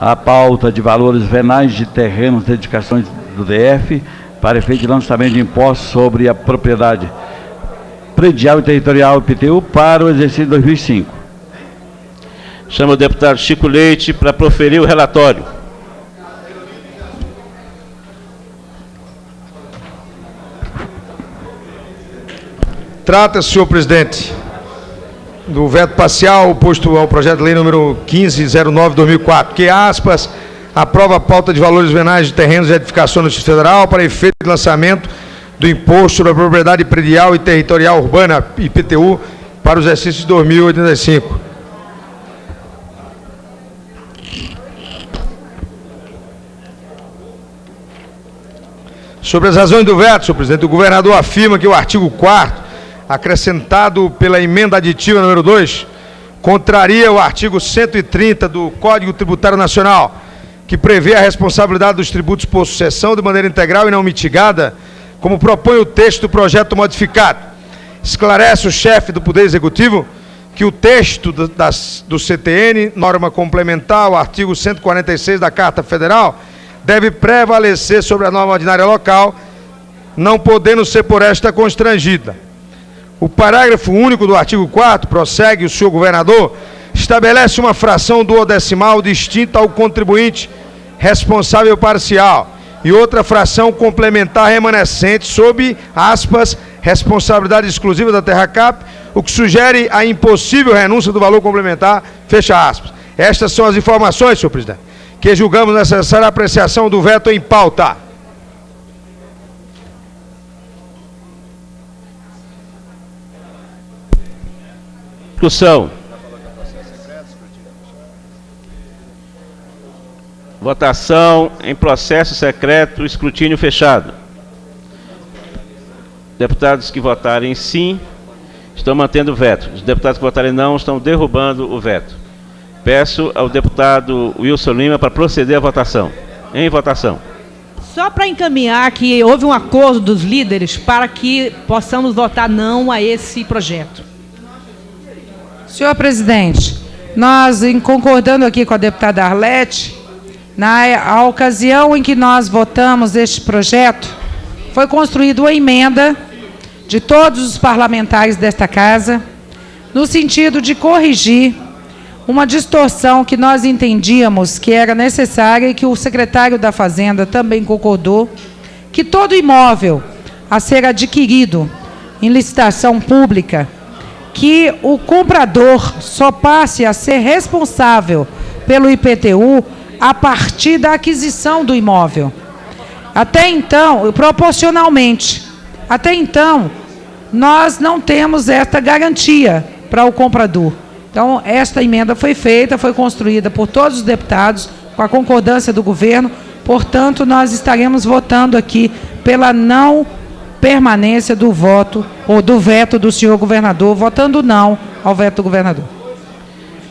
a pauta de valores venais de terrenos de edificações do DF para efeito de lançamento de impostos sobre a propriedade predial e territorial IPTU para o exercício de 2005. Chama o deputado Chico Leite para proferir o relatório. Trata-se, senhor presidente, do veto parcial oposto ao projeto de lei número 1509/2004, que, aspas, aprova a pauta de valores venais de terrenos de edificação no Distrito Federal para efeito de lançamento do imposto sobre a propriedade predial e territorial urbana, IPTU, para o exercício de 2085. Sobre as razões do veto, senhor presidente, o governador afirma que o artigo 4º, acrescentado pela emenda aditiva número 2, contraria o artigo 130 do Código Tributário Nacional, que prevê a responsabilidade dos tributos por sucessão de maneira integral e não mitigada, como propõe o texto do projeto modificado. Esclarece o chefe do Poder Executivo que o texto do CTN, norma complementar ao artigo 146 da Carta Federal, deve prevalecer sobre a norma ordinária local, não podendo ser por esta constrangida. O parágrafo único do artigo 4º, prossegue o senhor governador, estabelece uma fração duodecimal distinta ao contribuinte responsável parcial e outra fração complementar remanescente sob, aspas, responsabilidade exclusiva da Terracap, o que sugere a impossível renúncia do valor complementar, fecha aspas. Estas são as informações, senhor presidente, que julgamos necessária a apreciação do veto em pauta. Discussão. Votação em processo secreto, escrutínio fechado. Deputados que votarem sim, estão mantendo o veto. Os deputados que votarem não, estão derrubando o veto. Peço ao deputado Wilson Lima para proceder à votação. Em votação. Só para encaminhar que houve um acordo dos líderes para que possamos votar não a esse projeto. Senhor presidente, nós, concordando aqui com a deputada Arlete, na ocasião em que nós votamos este projeto, foi construída uma emenda de todos os parlamentares desta casa, no sentido de corrigir uma distorção que nós entendíamos que era necessária e que o secretário da Fazenda também concordou, que todo imóvel a ser adquirido em licitação pública, que o comprador só passe a ser responsável pelo IPTU a partir da aquisição do imóvel. Até então, proporcionalmente. Até então, nós não temos esta garantia para o comprador. Então, esta emenda foi feita, foi construída por todos os deputados, com a concordância do governo. Portanto, nós estaremos votando aqui pela não permanência do voto, ou do veto do senhor governador, votando não ao veto do governador.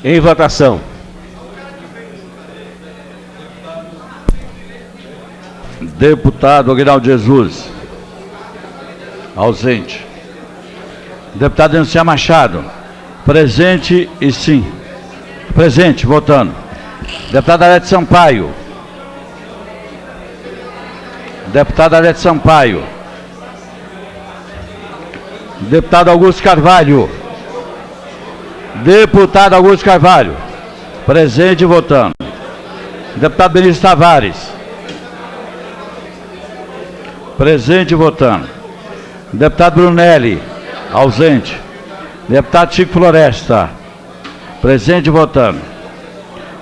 Em votação. Deputado Aguinaldo Jesus. Ausente. Deputado Denunciar Machado. Presente e sim. Presente, votando. Deputada Arete Sampaio. Deputada Arete Sampaio. Deputado Augusto Carvalho. Deputado Augusto Carvalho. Presente e votando. Deputado Benício Tavares. Presente e votando. Deputado Brunelli. Ausente. Deputado Chico Floresta. Presente e votando.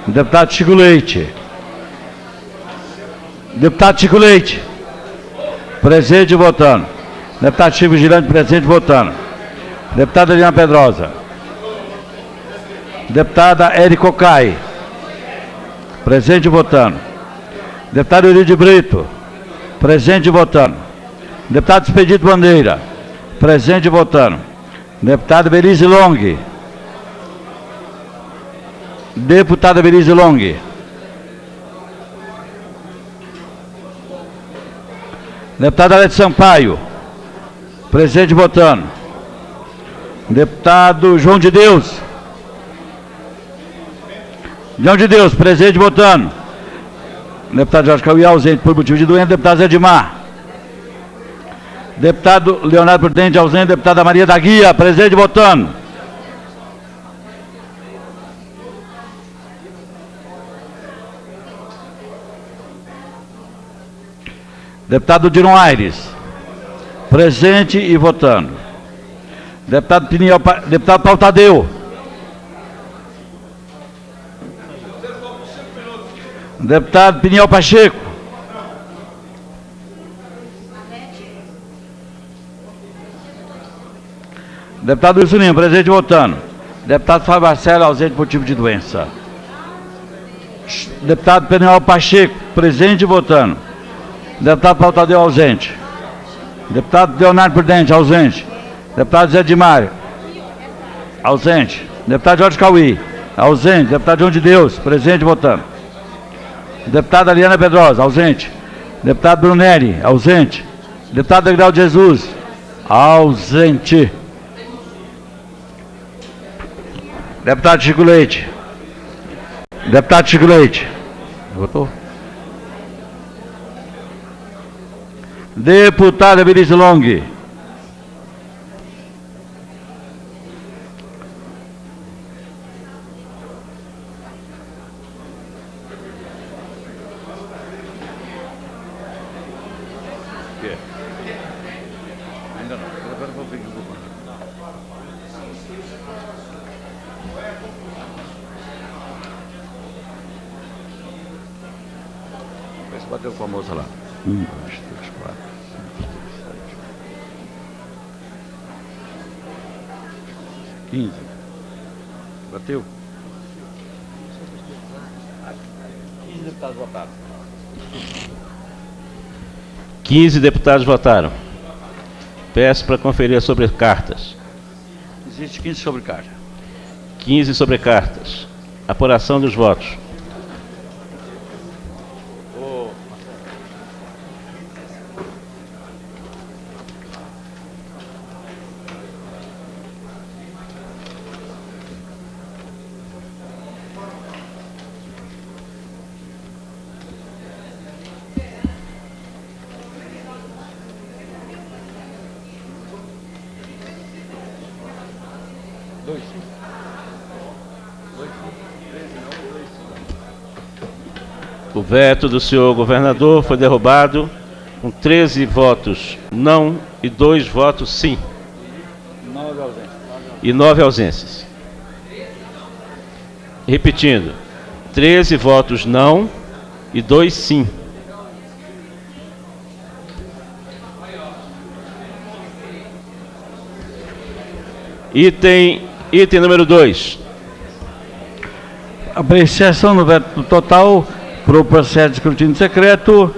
Deputado Chico Leite. Deputado Chico Leite. Presente e votando. Deputado Chico Vigilante, presente e votando. Deputada Eliana Pedrosa. Deputada Érica Cocai. Presente e votando. Deputado Eurídio Brito. Presente e votando. Deputado Expedito Bandeira. Presente e votando. Deputada Belize Long. Deputada Belize Long. Deputada Arete Sampaio. Presente e votando. Deputado João de Deus. João de Deus, presente e votando. Deputado Jorge Cauí, ausente por motivo de doença. Deputado Zé Edmar. Deputado Leonardo Prudente, ausente. Deputada Maria da Guia, presente e votando. Deputado Diron Aires. Presente e votando. Deputado Paulo Tadeu. Deputado Piniel Pacheco. Deputado Wilson Lima, presente e votando. Deputado Fábio Marcelo, ausente por motivo de doença. Deputado Piniel Pacheco, presente e votando. Deputado Paulo Tadeu, ausente. Deputado Leonardo Prudente, ausente. Deputado Zé Edmar, ausente. Deputado Jorge Cauí, ausente. Deputado João de Deus, presente e votando. Deputada Eliana Pedrosa, ausente. Deputado Brunelli, ausente. Deputado Aguinaldo Jesus, ausente. Deputado Chico Leite. Deputado Chico Leite. Votou? Deputada Belize Long. Ainda não. Agora vou ver que eu vou contar. Você bateu com a moça lá. 1, 2, 3, 4, 5, 6, 7, 15. Bateu? 15 deputados votaram. 15 deputados votaram. Peço para conferir sobre cartas. Existe 15 sobre carta. 15 sobre cartas. Apuração dos votos. O veto do senhor governador foi derrubado com 13 votos não e 2 votos sim. 9 ausências. E 9 ausências. Repetindo, 13 votos não e 2, sim. Item número 2. Apreciação no veto total para o processo de escrutínio secreto.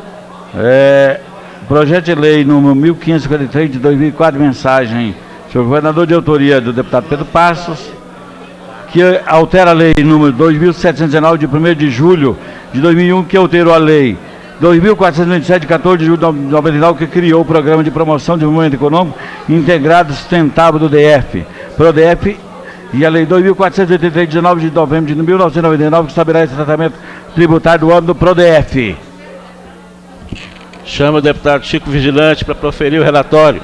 Projeto de lei número 1553 de 2004, mensagem sobre o governador de autoria do deputado Pedro Passos, que altera a lei número 2719 de 1º de julho de 2001, que alterou a lei 2.427 de 14 de julho de 1999, que criou o Programa de Promoção de Desenvolvimento Econômico Integrado e Sustentável do DF, PRODEF, e a lei 2.483 de 19 de novembro de 1999, que estabelece o tratamento tributário do âmbito do PRODEF. Chama o deputado Chico Vigilante para proferir o relatório.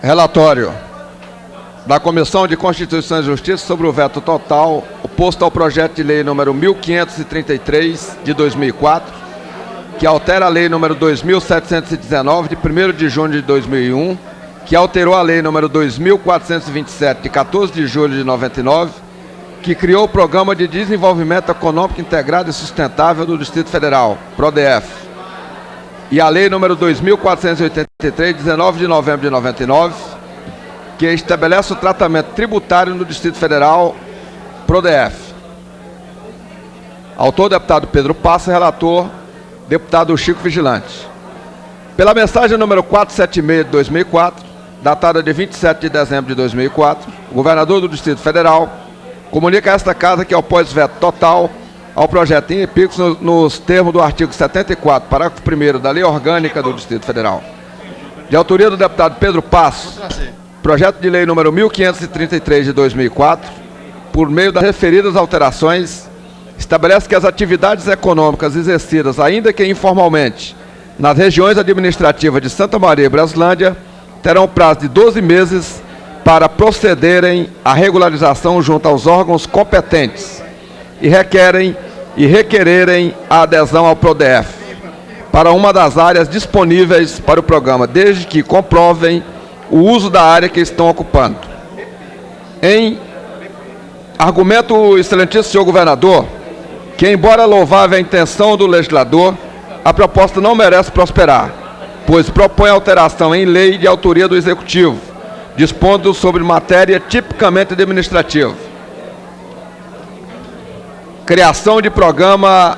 Relatório da Comissão de Constituição e Justiça sobre o veto total oposto ao projeto de lei número 1533 de 2004, que altera a lei número 2719 de 1º de junho de 2001, que alterou a lei número 2427 de 14 de julho de 99, que criou o Programa de Desenvolvimento Econômico Integrado e Sustentável do Distrito Federal, PRODEF, e a lei número 2483 de 19 de novembro de 99, que estabelece o tratamento tributário no Distrito Federal, PRODEF. Autor, deputado Pedro Passos, relator, deputado Chico Vigilante. Pela mensagem número 476 de 2004, datada de 27 de dezembro de 2004, o governador do Distrito Federal comunica a esta Casa que opôs veto total ao projeto em epícos nos termos do artigo 74, parágrafo 1º da Lei Orgânica do Distrito Federal. De autoria do deputado Pedro Passos, projeto de lei número 1533 de 2004, por meio das referidas alterações, estabelece que as atividades econômicas exercidas, ainda que informalmente, nas regiões administrativas de Santa Maria e Braslândia, terão prazo de 12 meses para procederem à regularização junto aos órgãos competentes e requererem a adesão ao PRODEF para uma das áreas disponíveis para o programa, desde que comprovem o uso da área que estão ocupando. Em argumento, excelentíssimo senhor governador, que embora louvável a intenção do legislador, a proposta não merece prosperar, pois propõe alteração em lei de autoria do Executivo, dispondo sobre matéria tipicamente administrativa. Criação de programa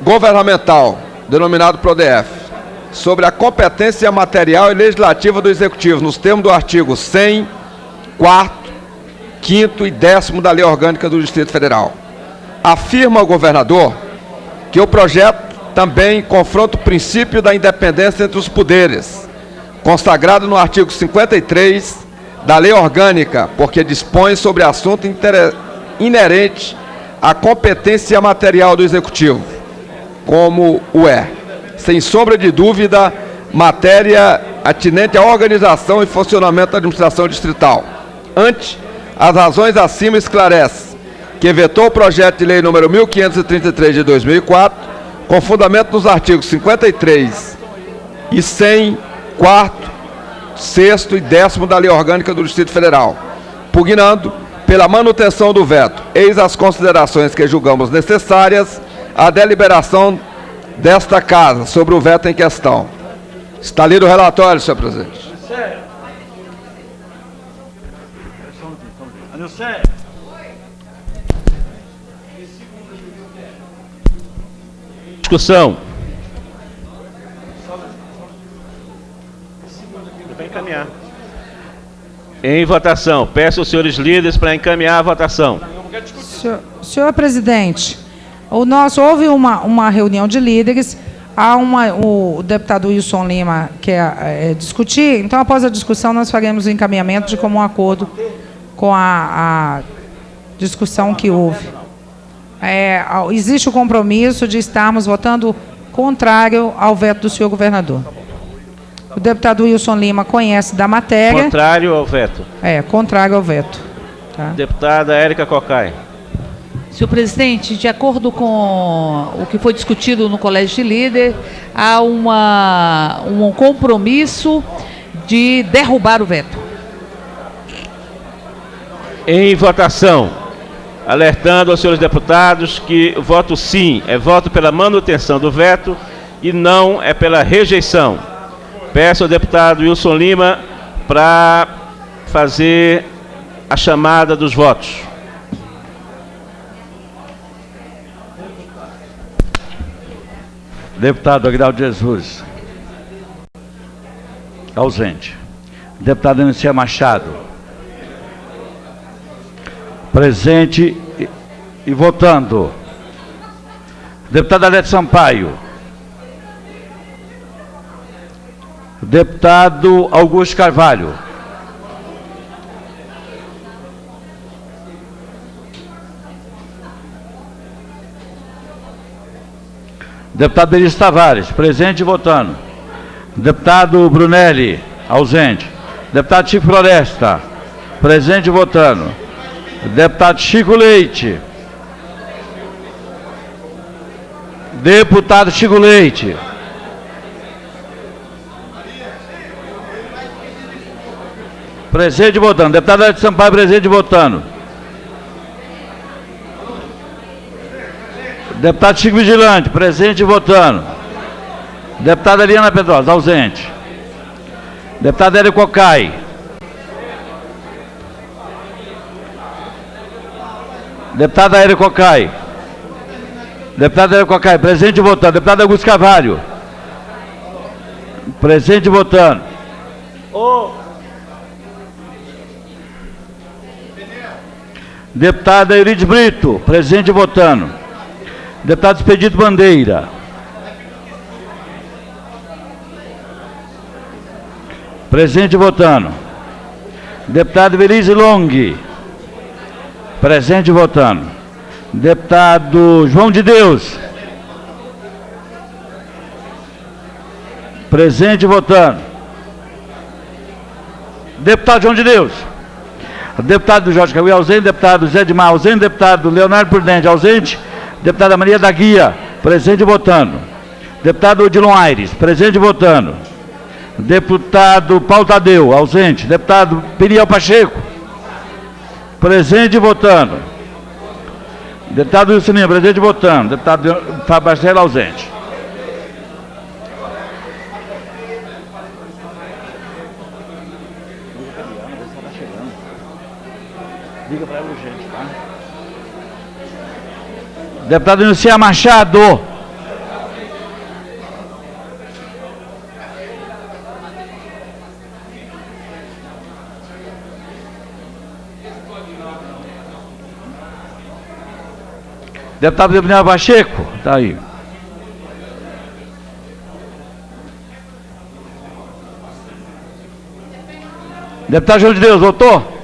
governamental, denominado PRODEF, sobre a competência material e legislativa do Executivo, nos termos do artigo 100, 4º, 5º e 10º da Lei Orgânica do Distrito Federal. Afirma o governador que o projeto também confronta o princípio da independência entre os poderes, consagrado no artigo 53 da Lei Orgânica, porque dispõe sobre assunto inerente à competência material do Executivo, como o sem sombra de dúvida, matéria atinente à organização e funcionamento da administração distrital. Ante as razões acima, esclarece que vetou o projeto de lei número 1533 de 2004, com fundamento nos artigos 53 e 100, 4º, 6º e 10º da Lei Orgânica do Distrito Federal, pugnando pela manutenção do veto. Eis as considerações que julgamos necessárias à deliberação desta Casa sobre o veto em questão. Está lido o relatório, senhor presidente. Discussão. Vai encaminhar. Em votação. Peço aos senhores líderes para encaminhar a votação. Senhor presidente, houve uma reunião de líderes, o deputado Wilson Lima quer discutir, então após a discussão nós faremos o encaminhamento de comum acordo com a discussão que houve. Existe o compromisso de estarmos votando contrário ao veto do senhor governador. O deputado Wilson Lima conhece da matéria. Contrário ao veto. Contrário ao veto. Tá? Deputada Érica Cocai. Senhor presidente, de acordo com o que foi discutido no Colégio de Líder, há um compromisso de derrubar o veto. Em votação, alertando aos senhores deputados que o voto sim é voto pela manutenção do veto e não é pela rejeição. Peço ao deputado Wilson Lima para fazer a chamada dos votos. Deputado Aguinaldo Jesus. Ausente. Deputado Anícia Machado. Presente e votando. Deputado Alete Sampaio. Deputado Augusto Carvalho. Deputado Benício Tavares, presente e votando. Deputado Brunelli, ausente. Deputado Chico Floresta, presente e votando. Deputado Chico Leite. Deputado Chico Leite. Presente e votando. Deputado Alete Sampaio, presente e votando. Deputado Chico Vigilante, presente e votando. Deputada Eliana Pedrosa, ausente. Deputado Hélio Cocai. Deputada Hélio Cocai. Deputado Hélio Cocai, presente e votando. Deputado Augusto Carvalho. Presente e votando. Deputada Eurides Brito, presente e votando. Deputado Expedito Bandeira. Presente e votando. Deputado Belize Long. Presente e votando. Deputado João de Deus. Presente e votando. Deputado João de Deus. Deputado Jorge Cauê, ausente. Deputado Zé de Mar, ausente. Deputado Leonardo Prudente, ausente. Deputada Maria da Guia, presente e votando. Deputado Odilon Aires, presente e votando. Deputado Paulo Tadeu, ausente. Deputado Peniel Pacheco, presente e votando. Deputado Wilson Lima, presente e votando. Deputado Fábio Bastela, ausente. Liga para ela urgente, tá? Deputado Anícia Machado. Deputado Gabriel Pacheco, está aí. Deputado João de Deus, votou?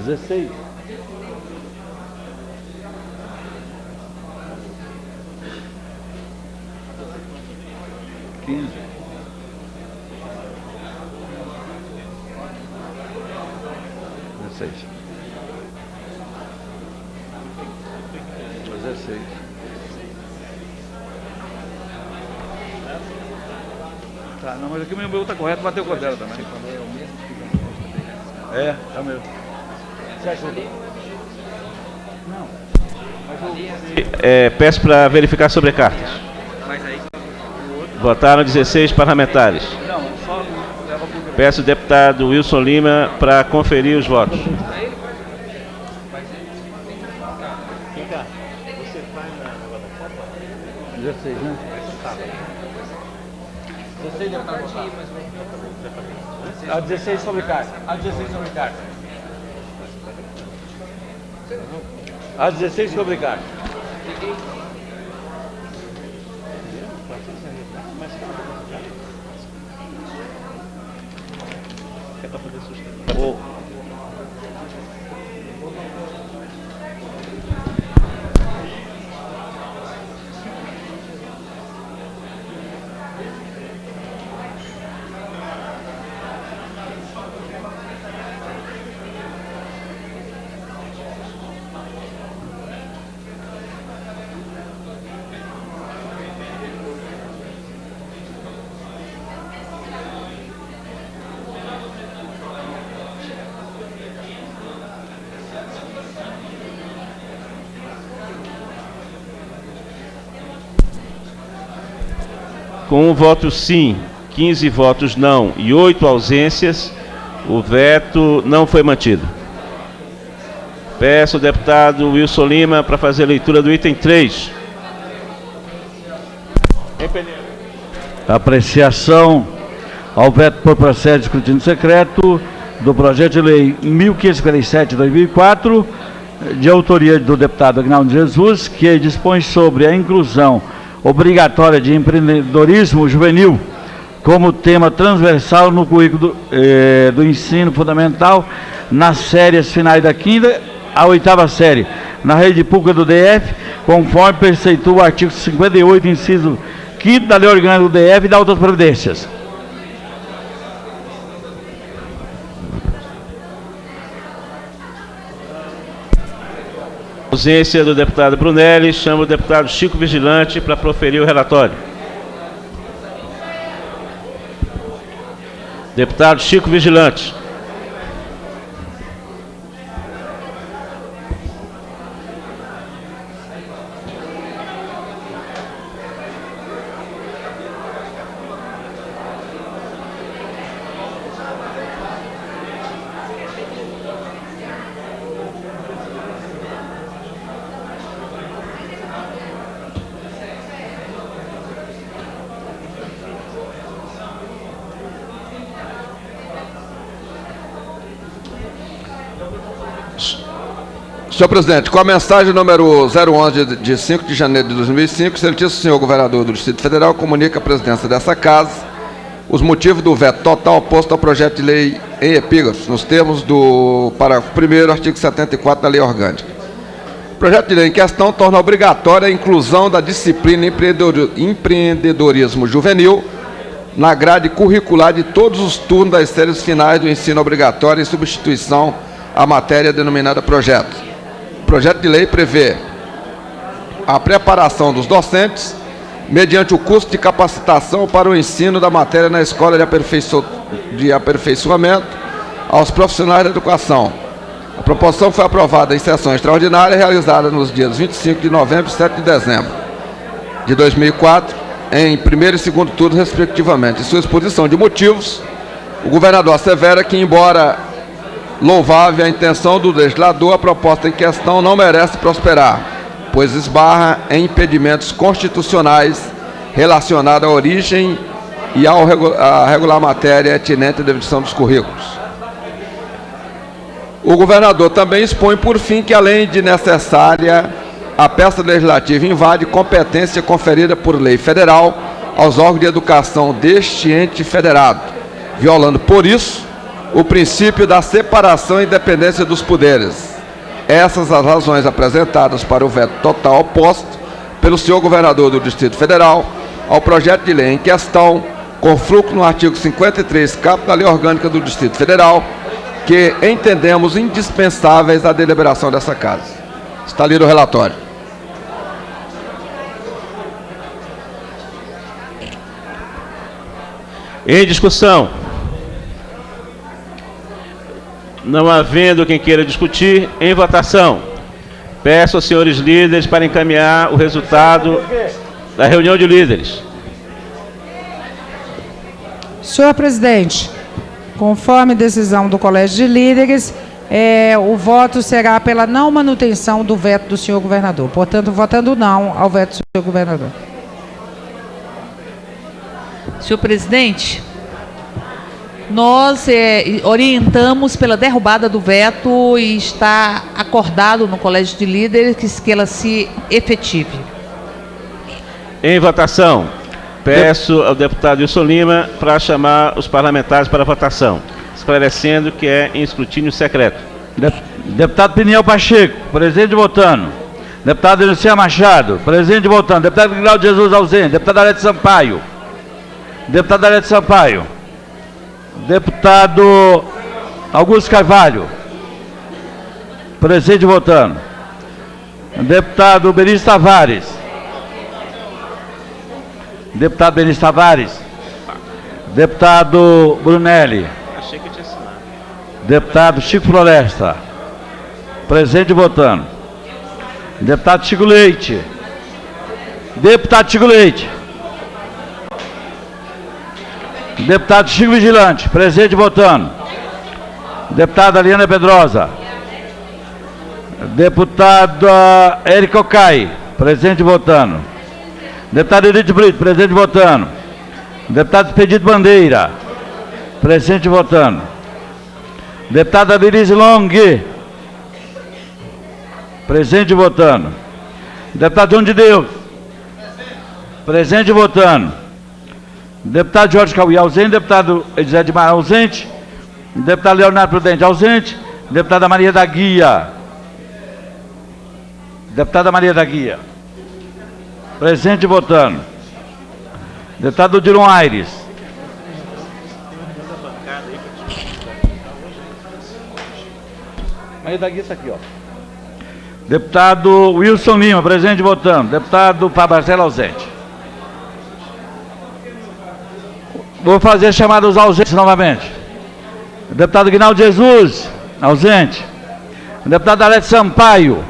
Dezesseis. Tá, não, mas aqui o meu está correto, bateu com a dela também. É o mesmo. Você ajuda? Não. Peço para verificar sobre cartas. Votaram 16 parlamentares. Peço ao deputado Wilson Lima para conferir os votos. Você faz na 16, né? 16 deputados votaram. A 16 sobre carta. A 16 sobre carta. A 16 sobre carta. É para poder sustentar. Com 1 voto sim, 15 votos não e 8 ausências, o veto não foi mantido. Peço ao deputado Wilson Lima para fazer a leitura do item 3. Apreciação ao veto por processo de escrutínio secreto do projeto de lei 1547 de 2004, de autoria do deputado Aguinaldo Jesus, que dispõe sobre a inclusão obrigatória de empreendedorismo juvenil como tema transversal no currículo do ensino fundamental nas séries finais da 5ª à 8ª série, na rede pública do DF, conforme preceitua o artigo 58, inciso 5º da Lei Orgânica do DF e da outras providências. Ausência do deputado Brunelli, chama o deputado Chico Vigilante para proferir o relatório. Deputado Chico Vigilante. Senhor presidente, com a mensagem número 011 de 5 de janeiro de 2005, o excelentíssimo senhor governador do Distrito Federal comunica à presidência dessa casa os motivos do veto total oposto ao projeto de lei em epígrafos, nos termos do parágrafo 1º, artigo 74 da Lei Orgânica. O projeto de lei em questão torna obrigatória a inclusão da disciplina empreendedorismo juvenil na grade curricular de todos os turnos das séries finais do ensino obrigatório em substituição à matéria denominada projeto. O projeto de lei prevê a preparação dos docentes mediante o curso de capacitação para o ensino da matéria na escola de aperfeiçoamento aos profissionais da educação. A proposição foi aprovada em sessão extraordinária realizada nos dias 25 de novembro e 7 de dezembro de 2004, em primeiro e segundo turno, respectivamente. Em sua exposição de motivos, o governador assevera que, embora louvável a intenção do legislador, a proposta em questão não merece prosperar, pois esbarra em impedimentos constitucionais relacionados à origem e à regular matéria atinente à definição dos currículos. O governador também expõe, por fim, que, além de necessária, a peça legislativa invade competência conferida por lei federal aos órgãos de educação deste ente federado, violando, por isso, o princípio da separação e independência dos poderes. Essas as razões apresentadas para o veto total oposto pelo senhor governador do Distrito Federal ao projeto de lei em questão, com fruto no artigo 53, caput da Lei Orgânica do Distrito Federal, que entendemos indispensáveis à deliberação dessa casa. Está lido o relatório. Em discussão. Não havendo quem queira discutir, em votação. Peço aos senhores líderes para encaminhar o resultado da reunião de líderes. Senhor presidente, conforme decisão do Colégio de Líderes, o voto será pela não manutenção do veto do senhor governador. Portanto, votando não ao veto do senhor governador. Senhor presidente, nós orientamos pela derrubada do veto e está acordado no Colégio de Líderes que ela se efetive. Em votação, peço ao deputado Wilson Lima para chamar os parlamentares para a votação, esclarecendo que é em escrutínio secreto. Deputado Peniel Pacheco, presente votando. Deputado Luciano Machado, presente votando. Deputado Aguinaldo Jesus ausente. Deputado Arete Sampaio. Deputado Arete Sampaio. Deputado Augusto Carvalho, presente votando. Deputado Benício Tavares. Deputado Benício Tavares. Deputado Brunelli. Achei que tinha assinado. Deputado Chico Floresta, presente votando. Deputado Chico Leite. Deputado Chico Leite. Deputado Chico Vigilante, presente votando. Deputada Aliana Pedrosa. Deputada Érica Cocai, presente votando. Deputado Edith Brito, presente votando. Deputado Expedito Bandeira, presente votando. Deputada Denise Long, presente votando. Deputado João de Deus, presente votando. Deputado Jorge Cauí, ausente. Deputado José de Mar, ausente. Deputado Leonardo Prudente, ausente. Deputada Maria da Guia. Deputada Maria da Guia, presente votando. Deputado Dilon Aires. Maria da Guia está aqui, ó. Deputado Wilson Lima, presente votando. Deputado Fábio Barcelos, ausente. Vou fazer chamada aos ausentes novamente. Deputado Guinaldo Jesus, ausente. Deputado Alete Sampaio.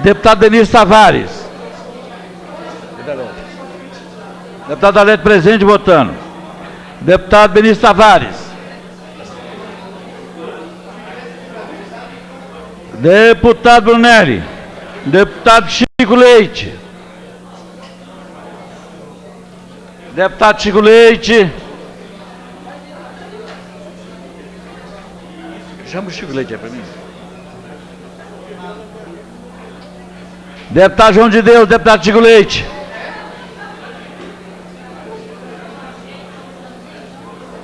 Deputado Denise Tavares. Deputado Alete presente votando. Deputado Denise Tavares. Deputado Brunelli. Deputado Chico Leite. Deputado Chico Leite. Chama o Chico Leite aí para mim. Deputado João de Deus, deputado Chico Leite.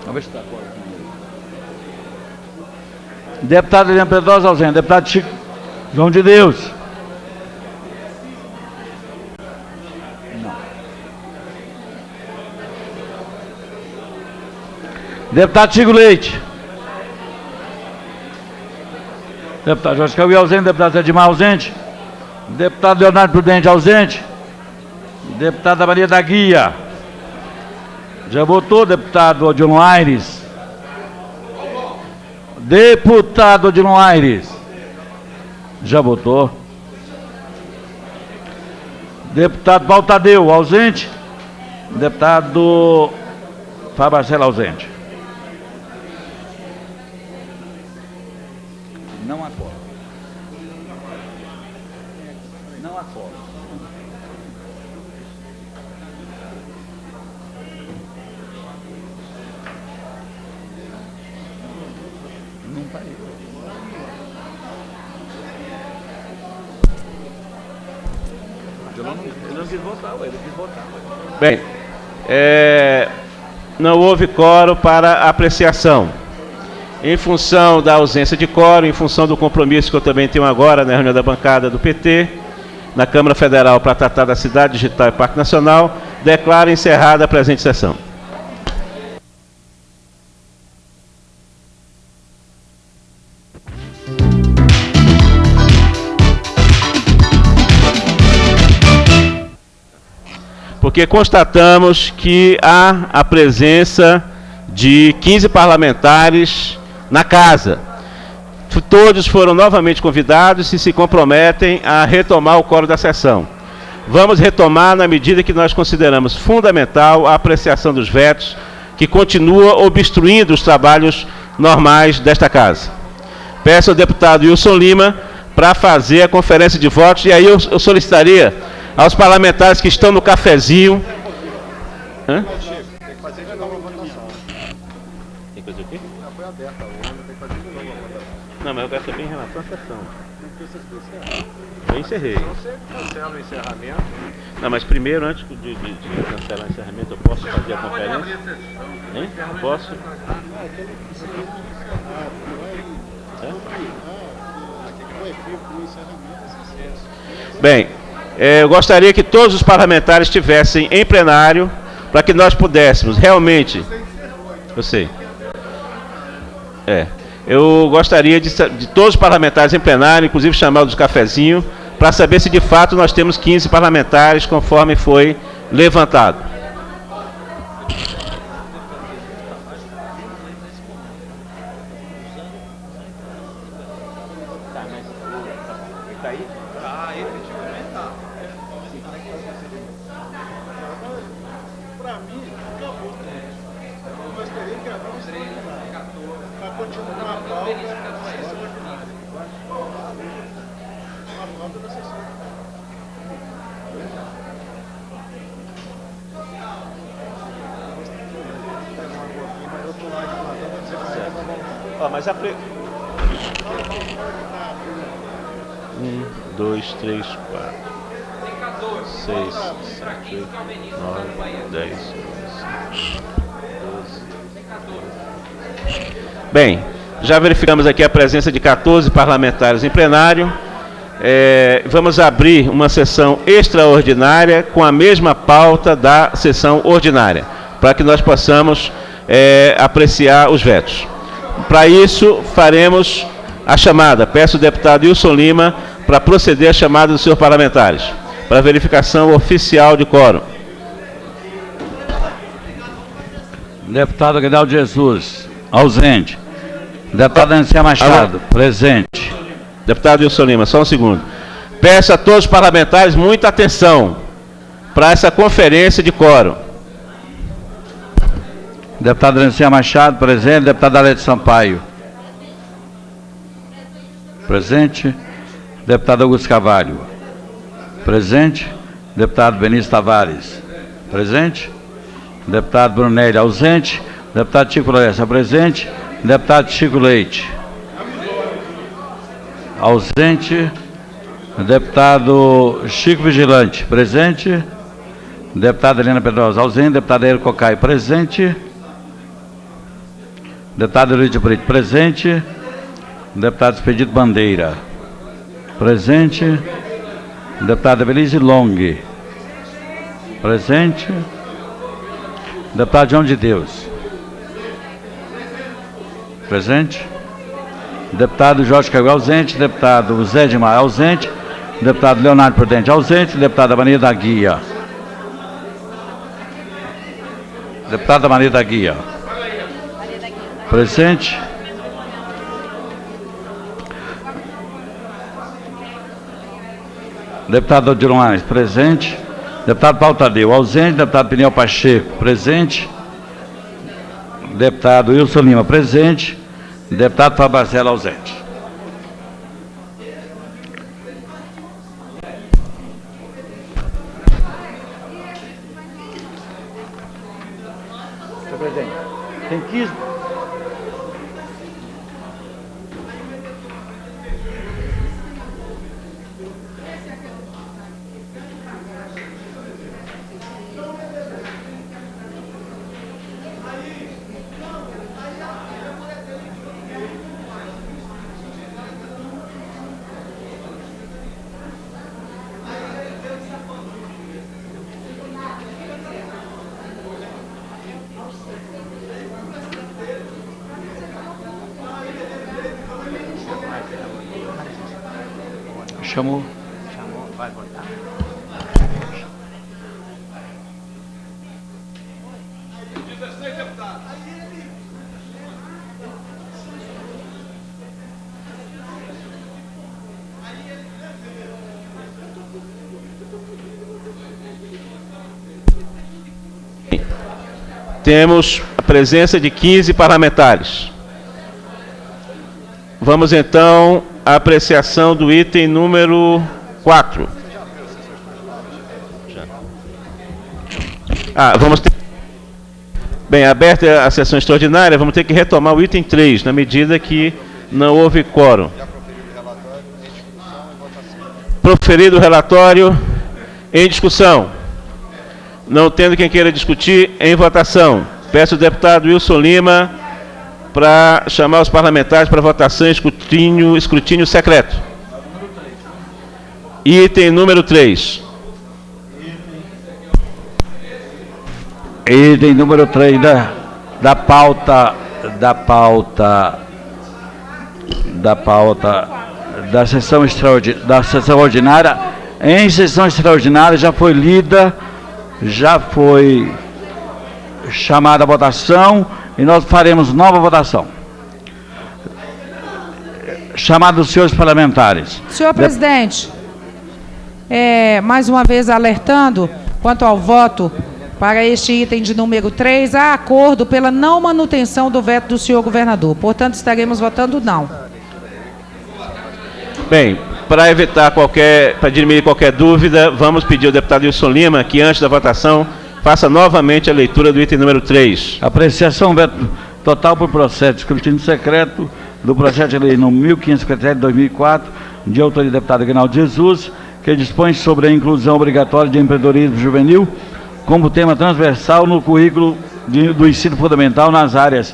Vamos ver se está agora. Deputado Eliane Pedrosa, ausente. Deputado Chico João de Deus. Não. Deputado Chico Leite. Deputado Jorge Cauí, ausente. Deputado Zé de Mar, ausente. Deputado Leonardo Prudente, ausente. Deputada Maria da Guia. Já votou, deputado Odilon Aires. Deputado Odilon Aires. Já votou. Deputado Paulo Tadeu, ausente. Deputado Fábio Barcelos, ausente. Não acorda. Não acorda. Não parei. Eu não quis votar, ele quis votar. Bem, não houve quórum para apreciação. Em função da ausência de quórum, em função do compromisso que eu também tenho agora na reunião da bancada do PT, na Câmara Federal para tratar da Cidade Digital e Parque Nacional, declaro encerrada a presente sessão. Porque constatamos que há a presença de 15 parlamentares na casa. Todos foram novamente convidados e se comprometem a retomar o quórum da sessão. Vamos retomar na medida que nós consideramos fundamental a apreciação dos vetos, que continua obstruindo os trabalhos normais desta casa. Peço ao deputado Wilson Lima para fazer a conferência de votos, e aí eu solicitaria aos parlamentares que estão no cafezinho... Hã? Tem que fazer de novo a votação. Tem que fazer o quê? Já foi aberta, o ano tem que fazer de novo a votação. Não, mas eu quero saber em relação à sessão. Eu encerrei. Você cancela o encerramento. Não, mas primeiro, antes de cancelar o encerramento, eu posso fazer a conferência? Hein? Eu posso? Bem, eu gostaria que todos os parlamentares estivessem em plenário para que nós pudéssemos realmente... Eu sei. Eu gostaria de todos os parlamentares em plenário, inclusive chamar os cafezinho, para saber se de fato nós temos 15 parlamentares, conforme foi levantado. aí? Ah, efetivamente tá. Pra mim, acabou. Nós teríamos que gravar uns 3, pra continuar a pauta. A pauta da sessão. Mas a 1, 2, 3, 4, 6, 7, 8, 9, 10, 11, 12. Bem, já verificamos aqui a presença de 14 parlamentares em plenário. Vamos abrir uma sessão extraordinária com a mesma pauta da sessão ordinária, para que nós possamos apreciar os vetos. Para isso, faremos a chamada. Peço ao deputado Wilson Lima para proceder à chamada dos senhores parlamentares, para verificação oficial de quórum. Deputado Aguinaldo Jesus, ausente. Deputado Anicea Machado, presente. Deputado Wilson Lima, só um segundo. Peço a todos os parlamentares muita atenção para essa conferência de quórum. Deputado Anicea Machado, presente. Deputado Alete Sampaio, presente. Deputado Augusto Carvalho, presente. Deputado Benício Tavares, presente. Deputado Brunelli, ausente. Deputado Chico Lessa, presente. Deputado Chico Leite, ausente. Deputado Chico Vigilante, presente. Deputada Helena Pedrosa, ausente. Deputado Érico Cocai, presente. Deputado Euridio Brito, presente. Deputado Expedito Bandeira, presente. Deputada Belize Long, presente. Deputado João de Deus, presente. Deputado Jorge Caio, ausente. Deputado Zé Edmar, ausente. Deputado Leonardo Prudente, ausente. Deputada Maria da Guia, deputada Maria da Guia, presente. Deputado Odilon Aires, presente. Deputado Paulo Tadeu, ausente. Deputado Peniel Pacheco, presente. Deputado Wilson Lima, presente. Deputado Fábio Barcelo, ausente. Senhor presidente, tem 15... Chamou. Vai votar. Temos a presença de 15 parlamentares. Vamos então à apreciação do item número 4. Vamos ter... Bem, aberta a sessão extraordinária, vamos ter que retomar o item 3, na medida que não houve quórum. Proferido o relatório, em discussão. Não tendo quem queira discutir, em votação. Peço ao deputado Wilson Lima para chamar os parlamentares para votação e escrutínio secreto. Item número 3. Item número 3 da pauta da sessão ordinária. Em sessão extraordinária já foi lida, já foi chamada a votação e nós faremos nova votação. Chamado os senhores parlamentares. Senhor presidente, mais uma vez alertando quanto ao voto para este item de número 3, há acordo pela não manutenção do veto do senhor governador. Portanto, estaremos votando não. Bem, para dirimir qualquer dúvida, vamos pedir ao deputado Wilson Lima que, antes da votação, faça novamente a leitura do item número 3. Apreciação veto total por processo de escrutínio secreto do projeto de lei número 1557 de 2004, de autoria do deputado Aguinaldo Jesus, que dispõe sobre a inclusão obrigatória de empreendedorismo juvenil como tema transversal no currículo do ensino fundamental nas áreas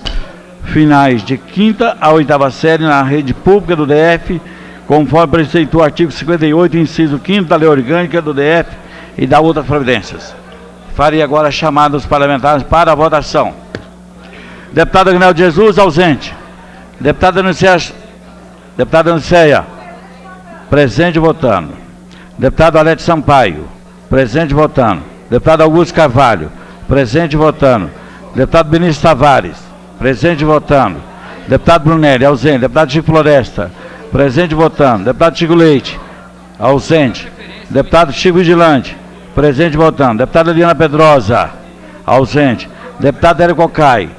finais de 5ª a 8ª série na rede pública do DF, conforme preceitua o artigo 58, inciso 5º da Lei Orgânica do DF e da outras providências. Farei agora a chamada dos parlamentares para a votação. Deputado Aguinaldo Jesus, ausente. Deputada Aniceia, presente votando. Deputado Alete Sampaio, presente votando. Deputado Augusto Carvalho, presente votando. Deputado Benício Tavares, presente votando. Deputado Brunelli, ausente. Deputado Chico Floresta, presente votando. Deputado Chico Leite, ausente. Deputado Chico Vigilante, presente votando. Deputada Eliana Pedrosa, ausente. Deputado Érico Cocai.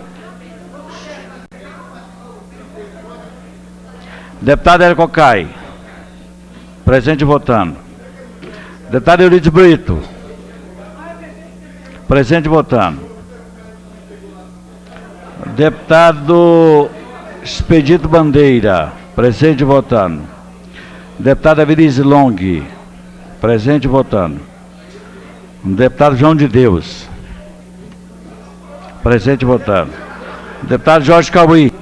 Deputado Érico Cocai, presente votando. Deputado Euridice Brito, presente votando. Deputado Expedito Bandeira, presente votando. Deputada Virise Long, presente votando. Deputado João de Deus, presente votando. Deputado Jorge Cauí,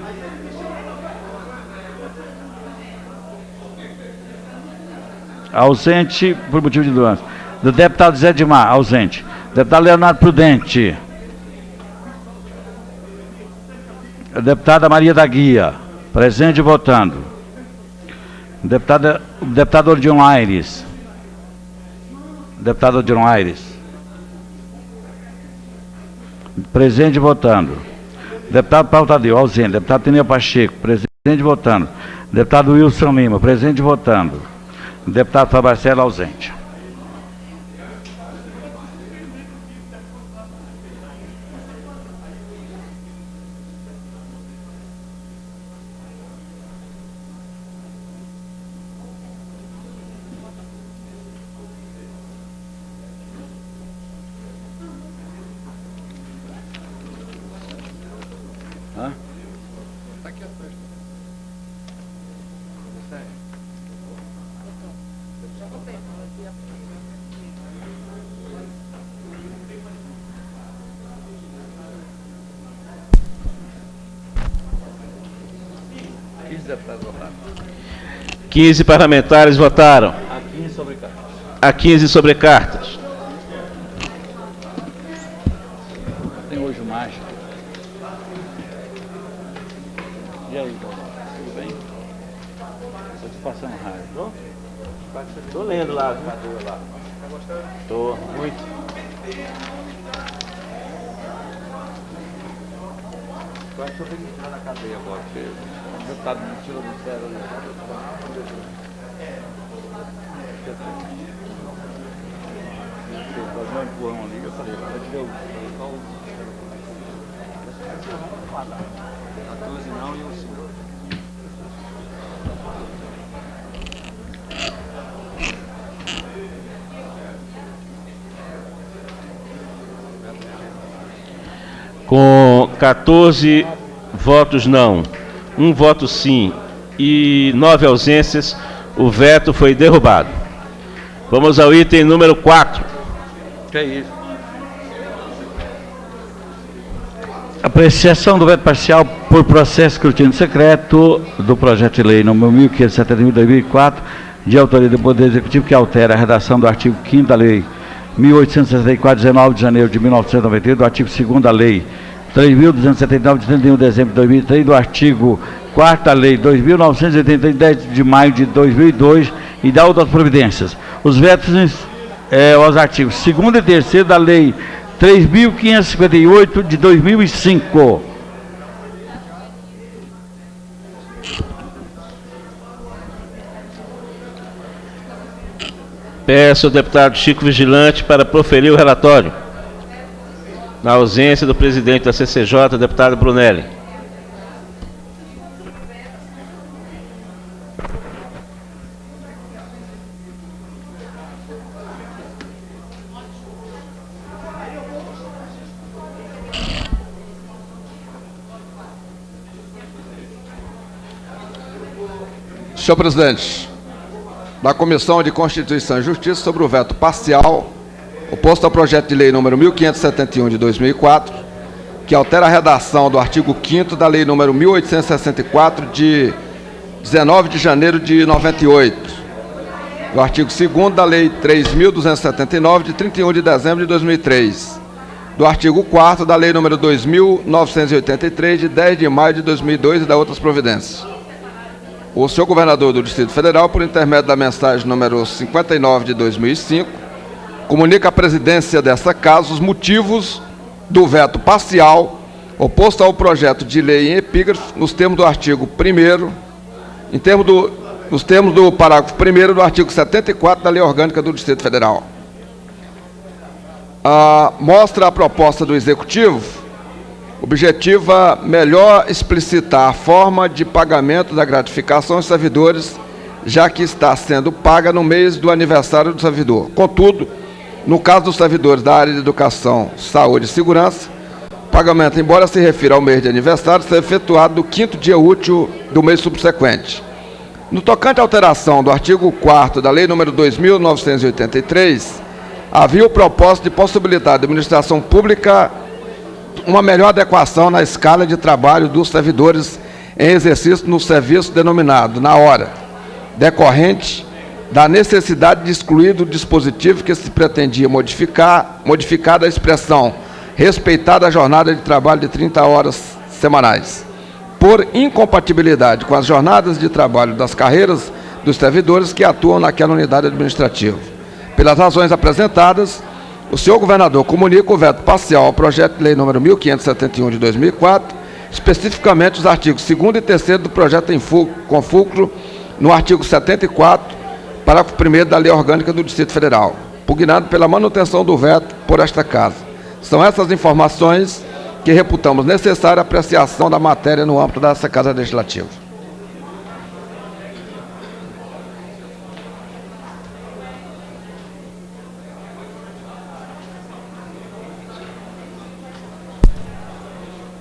ausente por motivo de doença. Do deputado Zé Edmar, ausente. Deputado Leonardo Prudente. Deputada Maria da Guia, presente votando. Deputado Odion Aires. Deputado Odion Aires, presente votando. Deputado Paulo Tadeu, ausente. Deputado Teneu Pacheco, presente votando. Deputado Wilson Lima, presente votando. Deputado Fabricela, ausente. Deputados votaram. 15 parlamentares votaram. A 15 sobre cartas. Tem hoje o mágico. E aí, tudo bem? Estou te passando rádio. Estou lendo lá. Estou muito. Eu acho que eu tenho que entrar na cadeia agora, porque o deputado me tirou do sério ali. Fazer um empurrão ali, eu falei, vai tirar o... 14 não e um sim. Com 14 votos não, 1 voto sim e 9 ausências, o veto foi derrubado. Vamos ao item número 4. Que é isso? Apreciação do veto parcial por processo de escrutínio secreto do projeto de lei número 1571 de 2004, de autoria do Poder Executivo, que altera a redação do artigo 5º da Lei 1864, 19 de janeiro de 1998, do artigo 2º da Lei 3.279, de 31 de dezembro de 2003, do artigo 4º da Lei 2.983, de 10 de maio de 2002 e da outras providências. Os vetos aos artigos 2º e 3º da Lei 3.558, de 2005. Peço ao deputado Chico Vigilante para proferir o relatório. Na ausência do presidente da CCJ, deputado Brunelli. Senhor presidente, da Comissão de Constituição e Justiça sobre o veto parcial oposto ao projeto de lei número 1571 de 2004, que altera a redação do artigo 5º da lei número 1864 de 19 de janeiro de 98, do artigo 2º da lei 3.279 de 31 de dezembro de 2003, do artigo 4º da lei número 2.983 de 10 de maio de 2002 e da outras providências. O senhor governador do Distrito Federal, por intermédio da mensagem número 59 de 2005, comunica à presidência desta Casa os motivos do veto parcial oposto ao projeto de lei em epígrafe nos termos do artigo 1º, nos termos do parágrafo 1º do artigo 74 da Lei Orgânica do Distrito Federal. Mostra a proposta do Executivo objetiva melhor explicitar a forma de pagamento da gratificação aos servidores, já que está sendo paga no mês do aniversário do servidor. Contudo, no caso dos servidores da área de educação, saúde e segurança, o pagamento, embora se refira ao mês de aniversário, será efetuado no 5º dia útil do mês subsequente. No tocante à alteração do artigo 4º da Lei nº 2.983, havia o propósito de possibilitar à administração pública uma melhor adequação na escala de trabalho dos servidores em exercício no serviço denominado na hora, decorrente da necessidade de excluir do dispositivo que se pretendia modificada a expressão respeitada a jornada de trabalho de 30 horas semanais, por incompatibilidade com as jornadas de trabalho das carreiras dos servidores que atuam naquela unidade administrativa. Pelas razões apresentadas, o senhor governador comunica o veto parcial ao projeto de lei número 1571 de 2004, especificamente os artigos 2º e 3º do projeto com fulcro no artigo 74, parágrafo 1º da Lei Orgânica do Distrito Federal, pugnado pela manutenção do veto por esta Casa. São essas informações que reputamos necessária a apreciação da matéria no âmbito dessa Casa Legislativa.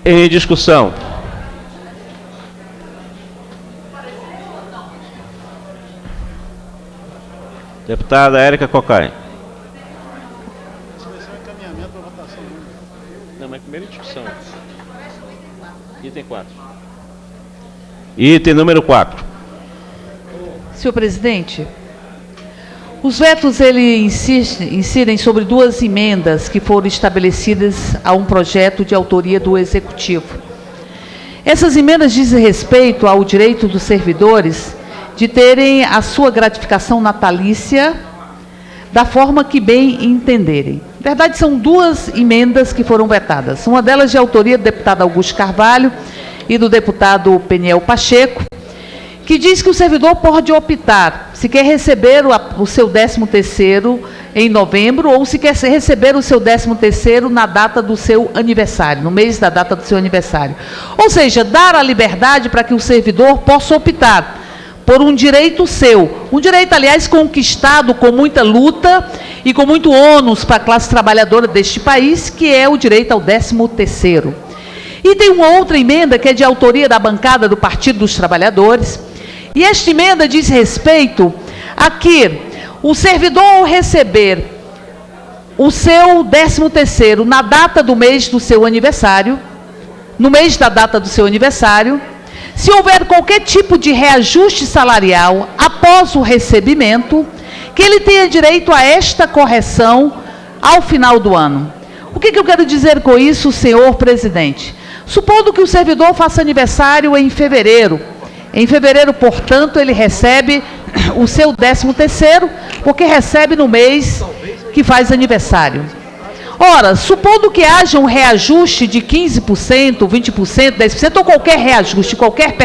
Em discussão. Deputada Érica Cocai. Não, mas primeiro em discussão. Item 4. Item número 4. Senhor presidente, os vetos incidem sobre duas emendas que foram estabelecidas a um projeto de autoria do Executivo. Essas emendas dizem respeito ao direito dos servidores de terem a sua gratificação natalícia da forma que bem entenderem. Na verdade, são duas emendas que foram vetadas. Uma delas de autoria do deputado Augusto Carvalho e do deputado Peniel Pacheco, que diz que o servidor pode optar se quer receber o seu 13º em novembro ou se quer receber o seu 13º na data do seu aniversário, no mês da data do seu aniversário. Ou seja, dar a liberdade para que o servidor possa optar por um direito seu, um direito, aliás, conquistado com muita luta e com muito ônus para a classe trabalhadora deste país, que é o direito ao 13º. E tem uma outra emenda que é de autoria da bancada do Partido dos Trabalhadores, e esta emenda diz respeito a que o servidor, ao receber o seu 13º na data do mês do seu aniversário, no mês da data do seu aniversário, se houver qualquer tipo de reajuste salarial após o recebimento, que ele tenha direito a esta correção ao final do ano. O que eu quero dizer com isso, senhor presidente? Supondo que o servidor faça aniversário em fevereiro, portanto, ele recebe o seu 13º, porque recebe no mês que faz aniversário. Ora, supondo que haja um reajuste de 15%, 20%, 10%, ou qualquer reajuste, qualquer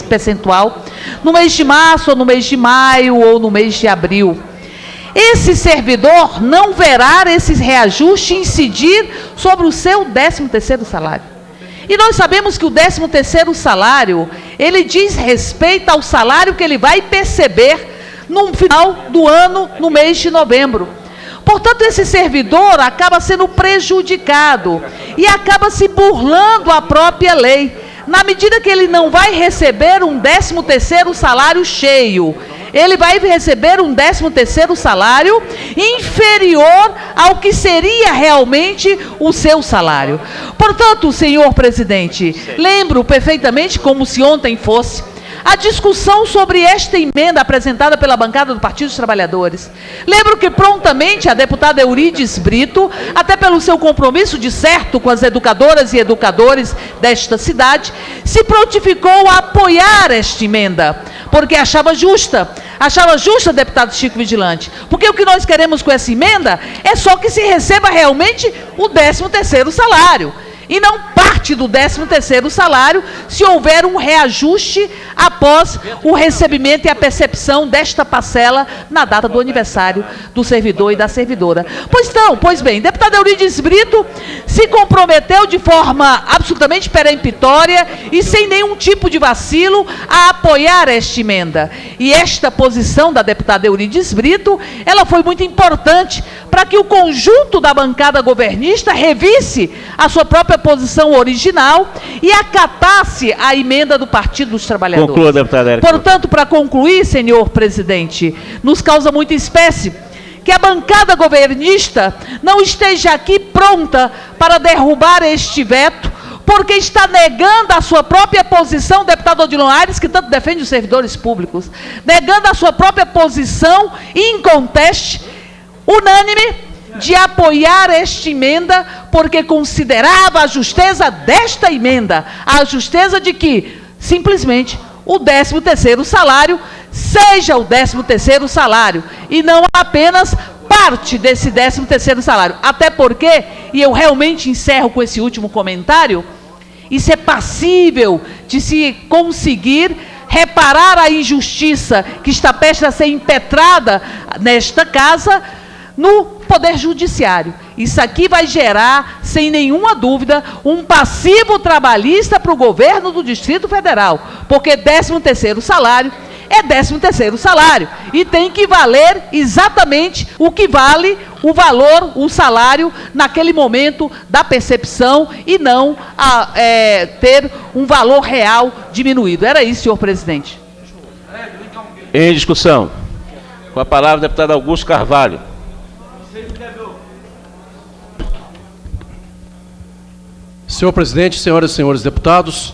percentual, no mês de março, ou no mês de maio, ou no mês de abril, esse servidor não verá esse reajuste incidir sobre o seu 13º salário. E nós sabemos que o 13º salário, ele diz respeito ao salário que ele vai perceber no final do ano, no mês de novembro. Portanto, esse servidor acaba sendo prejudicado e acaba se burlando a própria lei, na medida que ele não vai receber um 13º salário cheio. Ele vai receber um 13º salário inferior ao que seria realmente o seu salário. Portanto, senhor presidente, lembro perfeitamente, como se ontem fosse, a discussão sobre esta emenda apresentada pela bancada do Partido dos Trabalhadores. Lembro que prontamente a deputada Eurides Brito, até pelo seu compromisso de certo com as educadoras e educadores desta cidade, se prontificou a apoiar esta emenda, porque achava justa, deputado Chico Vigilante, porque o que nós queremos com essa emenda é só que se receba realmente o 13º salário, e não parte do 13º salário se houver um reajuste após o recebimento e a percepção desta parcela na data do aniversário do servidor e da servidora. Pois bem, deputada Eurides Brito se comprometeu de forma absolutamente peremptória e sem nenhum tipo de vacilo a apoiar esta emenda. E esta posição da deputada Eurides Brito, ela foi muito importante para que o conjunto da bancada governista revisse a sua própria posição original e acatasse a emenda do Partido dos Trabalhadores. Conclua, deputada Érica. Portanto, para concluir, senhor presidente, nos causa muita espécie que a bancada governista não esteja aqui pronta para derrubar este veto, porque está negando a sua própria posição, deputado Odilon Aires, que tanto defende os servidores públicos, negando a sua própria posição inconteste, unânime, de apoiar esta emenda, porque considerava a justeza desta emenda, a justeza de que, simplesmente, o 13º salário seja o 13º salário, e não apenas parte desse 13º salário. Até porque, e eu realmente encerro com esse último comentário, isso é passível de se conseguir reparar a injustiça que está prestes a ser impetrada nesta casa, no Poder Judiciário. Isso aqui vai gerar, sem nenhuma dúvida, um passivo trabalhista para o governo do Distrito Federal, porque 13º salário é 13º salário, e tem que valer exatamente o que vale o valor, o salário, naquele momento da percepção, e não ter um valor real diminuído. Era isso, senhor presidente. Em discussão. Com a palavra, o deputado Augusto Carvalho. Senhor presidente, senhoras e senhores deputados,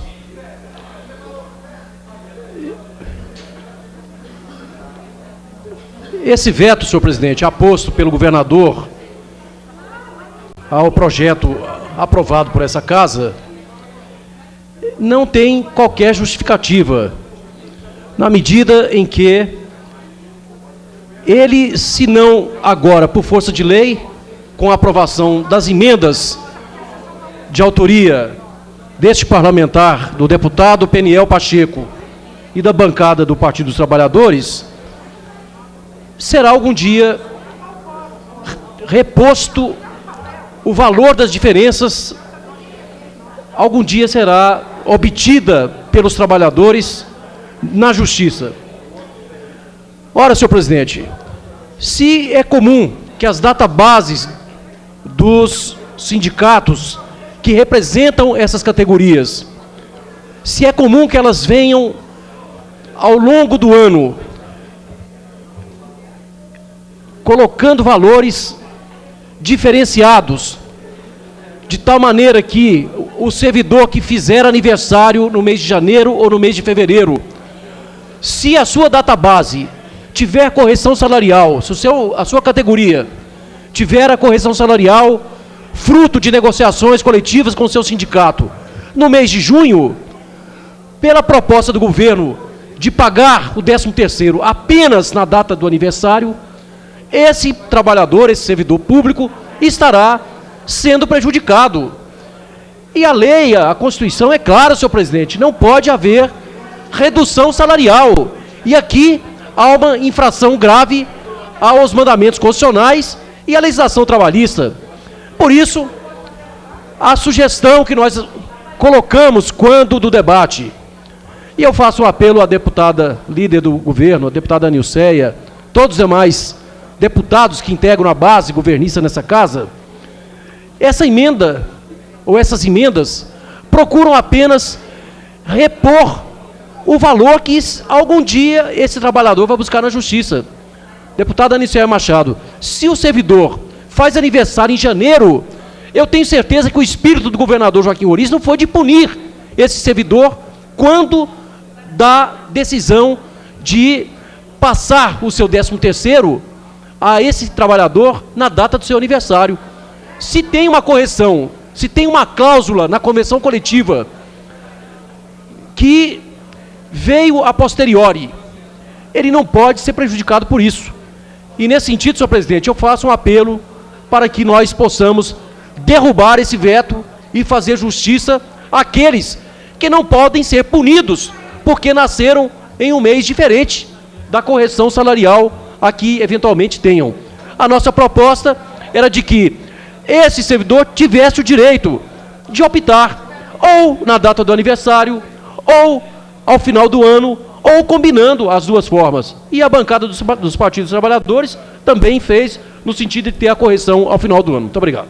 esse veto, senhor presidente, aposto pelo governador ao projeto aprovado por essa casa, não tem qualquer justificativa, na medida em que ele, se não agora por força de lei, com a aprovação das emendas de autoria deste parlamentar, do deputado Peniel Pacheco e da bancada do Partido dos Trabalhadores, será algum dia reposto o valor das diferenças, algum dia será obtida pelos trabalhadores na justiça. Ora, senhor presidente, se é comum que as databases dos sindicatos que representam essas categorias, se é comum que elas venham ao longo do ano colocando valores diferenciados, de tal maneira que o servidor que fizer aniversário no mês de janeiro ou no mês de fevereiro, se a sua database tiver correção salarial, se a sua categoria tiver a correção salarial fruto de negociações coletivas com o seu sindicato, no mês de junho, pela proposta do governo de pagar o 13º apenas na data do aniversário, esse trabalhador, esse servidor público, estará sendo prejudicado. E a lei, a Constituição é clara, senhor presidente, não pode haver redução salarial. E aqui há uma infração grave aos mandamentos constitucionais e à legislação trabalhista. Por isso, a sugestão que nós colocamos quando do debate, e eu faço um apelo à deputada líder do governo, a deputada Nilceia, todos os demais deputados que integram a base governista nessa casa, essa emenda, ou essas emendas, procuram apenas repor o valor que algum dia esse trabalhador vai buscar na justiça. Deputada Nilceia Machado, se o servidor faz aniversário em janeiro, eu tenho certeza que o espírito do governador Joaquim Ouriço não foi de punir esse servidor quando da decisão de passar o seu 13º a esse trabalhador na data do seu aniversário. Se tem uma correção, se tem uma cláusula na convenção coletiva que veio a posteriori, ele não pode ser prejudicado por isso. E nesse sentido, senhor presidente, eu faço um apelo para que nós possamos derrubar esse veto e fazer justiça àqueles que não podem ser punidos porque nasceram em um mês diferente da correção salarial a que eventualmente tenham. A nossa proposta era de que esse servidor tivesse o direito de optar ou na data do aniversário, ou ao final do ano, ou combinando as duas formas. E a bancada dos partidos trabalhadores também fez no sentido de ter a correção ao final do ano. Muito obrigado.